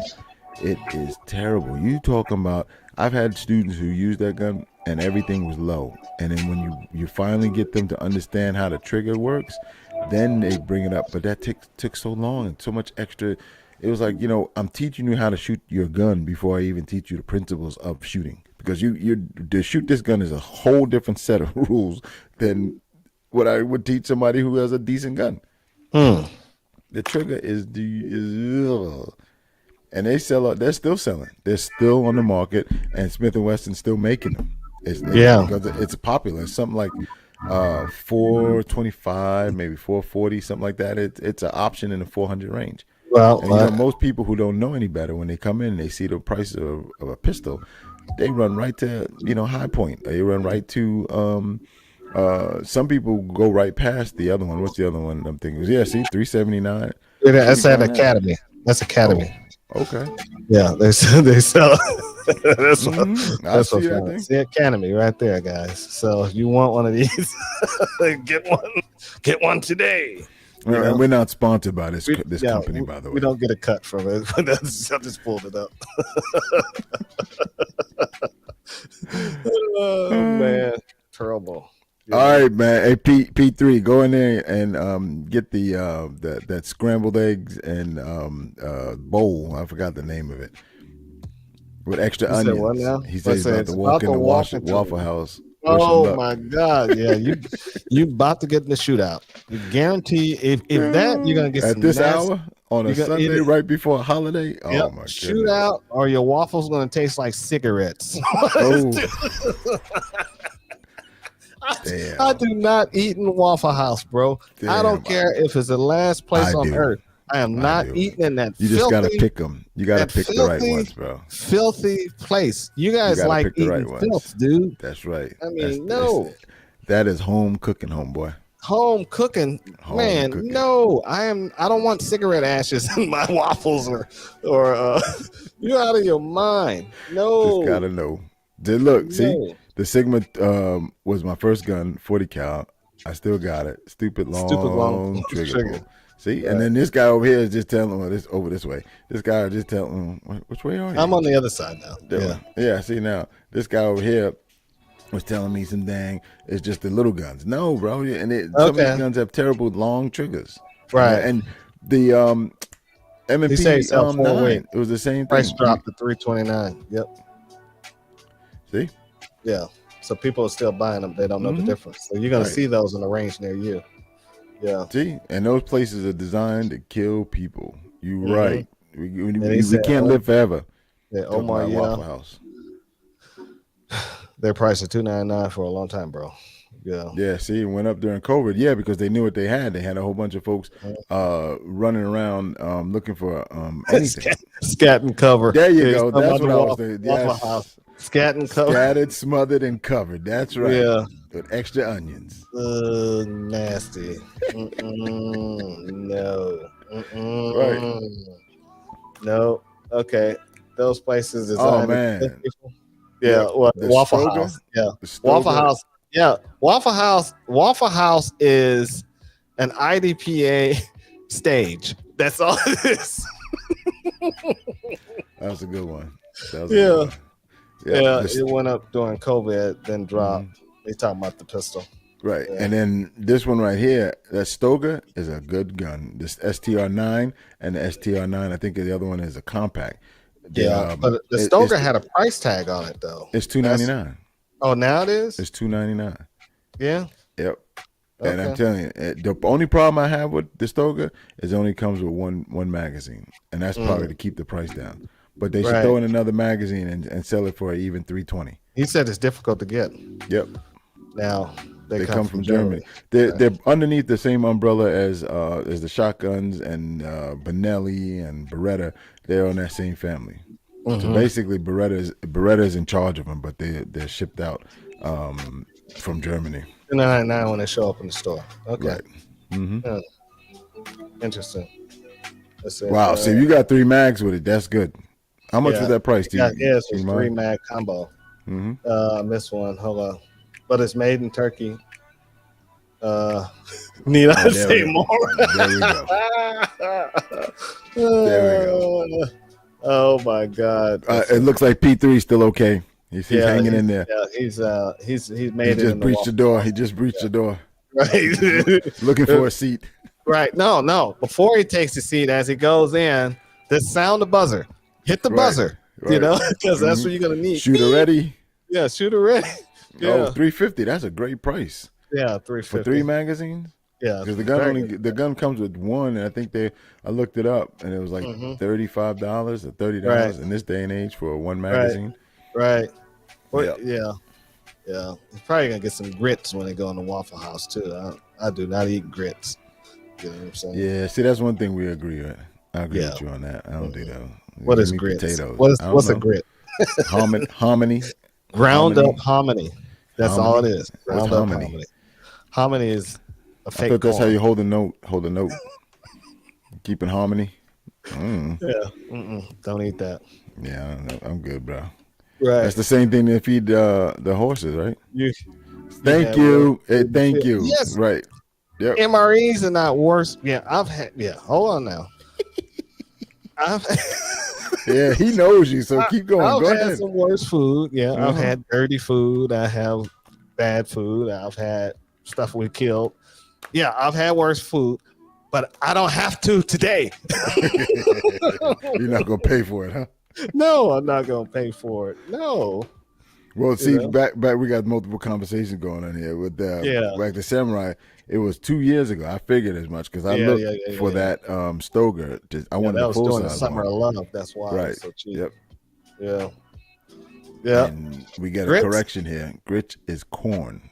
It is terrible. You talking about? I've had students who use that gun and everything was low, and then when you finally get them to understand how the trigger works, then they bring it up. But that took so long and so much extra. It was like, I'm teaching you how to shoot your gun before I even teach you the principles of shooting, because you to shoot this gun is a whole different set of rules than what I would teach somebody who has a decent gun. The trigger is and they're still selling. They're still on the market, and Smith & Wesson's still making them. Because it's popular. It's something like $425, maybe $440, something like that. It's an option in the 400 range. Well, And most people who don't know any better, when they come in and they see the price of a pistol, they run right to High Point. They run right to some people go right past the other one. What's the other one I'm thinking? Yeah, see, $379. that's at Academy. That's Academy. Oh, okay. Yeah, they sell. That's what. I That's see what's that going. thing. See Academy right there, guys. So if you want one of these, get one. Get one today. And we're not sponsored by this Yeah, company, by the way. We don't get a cut from it. I just pulled it up. Oh man, terrible. Yeah. All right, man. Hey, P3, go in there and get that scrambled eggs and bowl. I forgot the name of it. With extra You said onions. what now? He says What's about that? to walk in the Walk into Waffle it. House. Oh my God! Yeah, you about to get in the shootout. You guarantee if that you're gonna get at some this nasty, hour on a you gonna eat Sunday it. right before a holiday. Oh Yep, my goodness. shootout, or your waffles gonna taste like cigarettes. Oh, I damn. do not eat in Waffle House, bro. I don't Damn. care if it's the last place I on do. earth. I am not do. eating in that. You just gotta filthy, pick them. You gotta that pick the right filthy- ones, bro. filthy place. You guys gotta like pick the eating right ones. filth, dude. That's right. I mean, That's- no. That is home cooking, homeboy. Home cooking, Home man. cooking. No, I don't want cigarette ashes in my waffles or you're out of your mind. No, Just gotta know. Look, see, no. the Sigma was my first gun, 40 cal. I still got it. Stupid long trigger. Pull. See, Right. and then this guy over here is just telling him this way. This guy is just telling him, which way are you? I'm on the other side now. Yeah. See now, this guy over here was telling me some dang. It's just the little guns. No, bro. And some of these guns have terrible long triggers. Right. And the M&P He said he sell 4-weight. 9, it was the same Price thing. dropped to $329. Yep. See. Yeah. So people are still buying them. They don't know the difference. So you're gonna Right. see those in the range near you. Yeah. See, and those places are designed to kill people. You Mhm. right. We can't live forever. Yeah, Talking Omar, about yeah, Waffle House. their price of $2.99 for a long time, bro. Yeah. Yeah, see, it went up during COVID. Yeah, because they knew what they had. They had a whole bunch of folks running around looking for anything. Scat and cover. There you Yeah, go. That's what I was thinking. Waffle Yes. House. Scat and cover. Scattered, smothered, and covered. That's right. Yeah. With extra onions. Nasty. No. Right. No. Okay. Those places designed. Oh man. To people. Yeah. Well, The Waffle Stoga? House. Yeah. The Stoga? Waffle House. Yeah. Waffle House. Waffle House is an IDPA stage. That's all it is. That was a good one. Yeah. Yeah. The- It went up during COVID, then dropped. They talking about the pistol. Right. Yeah. And then this one right here, that Stoga is a good gun. This STR9 and the STR9, I think the other one is a compact. But the Stoga had a price tag on it though. It's $299. Oh, now it is? It's $299. Yeah. Yep. And Okay. I'm telling you, the only problem I have with the Stoga is it only comes with one magazine, and that's probably to keep the price down. But they should throw in another magazine and sell it for even $320. He said it's difficult to get. Yep. Now They come from Germany. They're underneath the same umbrella as the shotguns and Benelli and Beretta. They're on that same family. So basically, Beretta's in charge of them, but they're shipped out from Germany. $2.99 when they show up in the store. Okay. Right. Mm-hmm. Yeah. Interesting. Let's see. Wow. So you got 3 mags with it. That's good. How much was that price? Yeah, it's a 3-mag combo. This one, hold on. But it's made in Turkey. Need I say more? There we go. There we go. Oh my God! It looks like P3 is still okay. He's hanging in there. Yeah, he's made it. He just breached the door. He just breached the door. Right. Looking for a seat. Right. No. Before he takes the seat, as he goes in, just sound the buzzer. Hit the buzzer. Right. You know, because that's what you're gonna need. Shooter ready. Yeah, shooter ready. Yeah. Oh, $350. That's a great price. Yeah, $350 for 3 magazines. Yeah, because the gun comes with one, and I think I looked it up, and it was like $35 or $30 in this day and age for one magazine. Right. Well, yeah. You're probably gonna get some grits when they go in the Waffle House too. I do not eat grits. You know what I'm saying? Yeah. See, that's one thing we agree on. I agree with you on that. I don't do that. What is grits? Potatoes. What's a grit? Hominy. Ground up hominy. That's all it is. Ground up hominy. Hominy is a fake. I thought that's corn. how you hold a note. Keeping harmony. Yeah. Don't eat that. Yeah, I'm good, bro. Right. That's the same thing they feed the horses, right? Thank you. Yes. Right. Yep. MREs are not worse. Yeah, I've had. Yeah, hold on now. Yeah, he knows you, so keep going. I've Go had ahead. some worse food. Yeah, I've had dirty food. I have bad food. I've had stuff we killed. Yeah, I've had worse food, but I don't have to today. You're not gonna pay for it, huh? No, I'm not gonna pay for it. No. Well, see, back we got multiple conversations going on here with back to Samurai. It was 2 years ago. I figured as much because I looked for that Stoga. I wanted that a was full during the size summer one. of love. That's why Right. it's so cheap. Yep. Yeah. And we get Grits? a correction here. Grits is corn,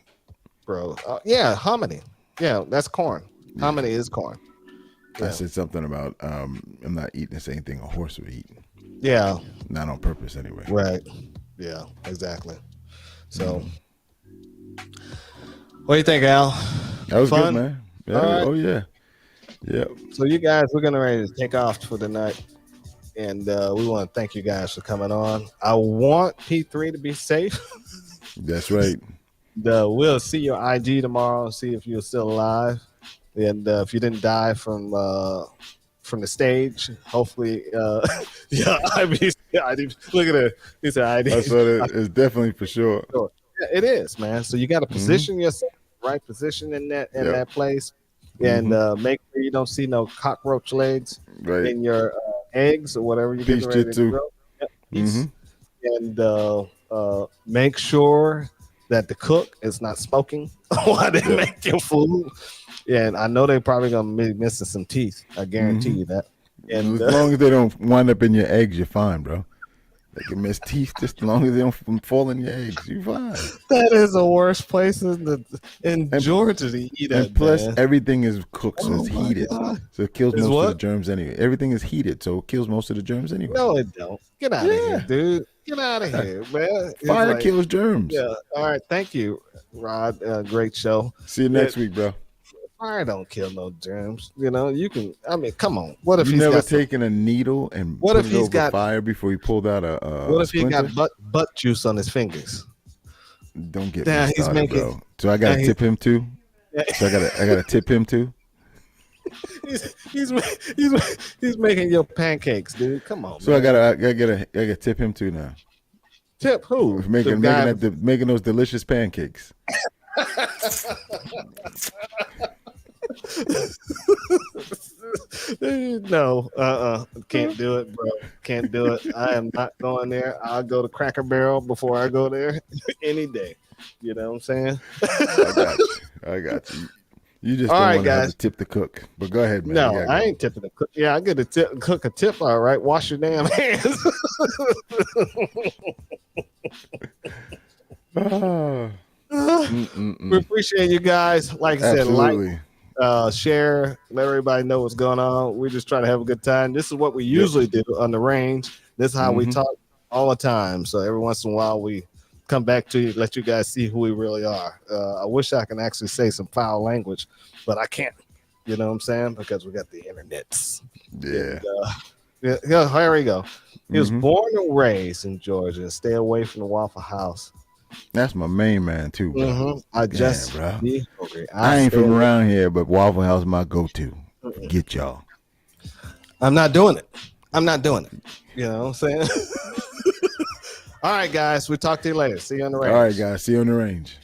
Bro. Hominy. Yeah, that's corn. Hominy is corn. I said something about I'm not eating the same thing a horse would eat. Yeah. Not on purpose, anyway. Right. Yeah. Exactly. So, what do you think, Al? That was Fun? good, man. Yeah. All right. Oh yeah. Yeah. So you guys, we're getting ready to take off for the night, and we want to thank you guys for coming on. I want P3 to be safe. That's right. We'll see your IG tomorrow. See if you're still alive, and if you didn't die from the stage, hopefully, ID. Look at it. It's an ID. That's what it's definitely for sure. Yeah, it is, man. So you got to position yourself in the right position in that place, and make sure you don't see no cockroach legs in your eggs or whatever you get ready to grow. Yep. And make sure that the cook is not smoking while they make your food. Yeah, and I know they're probably gonna be missing some teeth. I guarantee you that. And As long as they don't wind up in your eggs, you're fine, bro. They can miss teeth just as long as they don't fall in your eggs. You're fine. that is the worst place in And- Georgia to eat at. And plus, man. everything is cooked, so it's Oh my heated. God. So it kills Is most of the what? germs anyway. Everything is heated, so it kills most of the germs anyway. No, it don't. Get out of Yeah. here, dude. Get out of here, man. It's Fire like- kills germs. Yeah. All right. Thank you, Rod. Great show. See you next week, bro. Fire don't kill no germs. You know, you can. I mean, come on. What if You he's never got? taken a needle and What put if it he's over got- fire before he pulled out a What if he splinter? got butt juice on his fingers? Don't get Damn, me he's started, making- bro. So I gotta Yeah, tip him too. So I gotta tip him too. He's making your pancakes, dude. Come on. So man. I gotta tip him too now. Tip who? For making The guy- making those delicious pancakes. No, can't do it, bro. Can't do it. I am not going there. I'll go to Cracker Barrel before I go there any day. You know what I'm saying? I got you. You just All don't right, want to have guys. to tip the cook. But go ahead, man. No, You gotta I go. ain't tipping the cook. Yeah, I get a tip, cook a tip. All right, wash your damn hands. Ah. We appreciate you guys. Like I said, like, Absolutely. share, let everybody know what's going on. We just try to have a good time. This is what we usually do on the range. This is how we Mhm. talk all the time. So every once in a while we come back to you, let you guys see who we really are. I wish I can actually say some foul language, but I can't. You know what I'm saying? Because we got the internets. Yeah. And, yeah, here we go. He was Mhm. born and raised in Georgia. Stay away from the Waffle House. That's my main man too, bro. I just bro. be hungry. I ain't stay from away. around here, but Waffle House is my go-to. Forget y'all. I'm not doing it. I'm not doing it. You know what I'm saying? All right, guys. We'll talk to you later. See you on the range. All right, guys. See you on the range.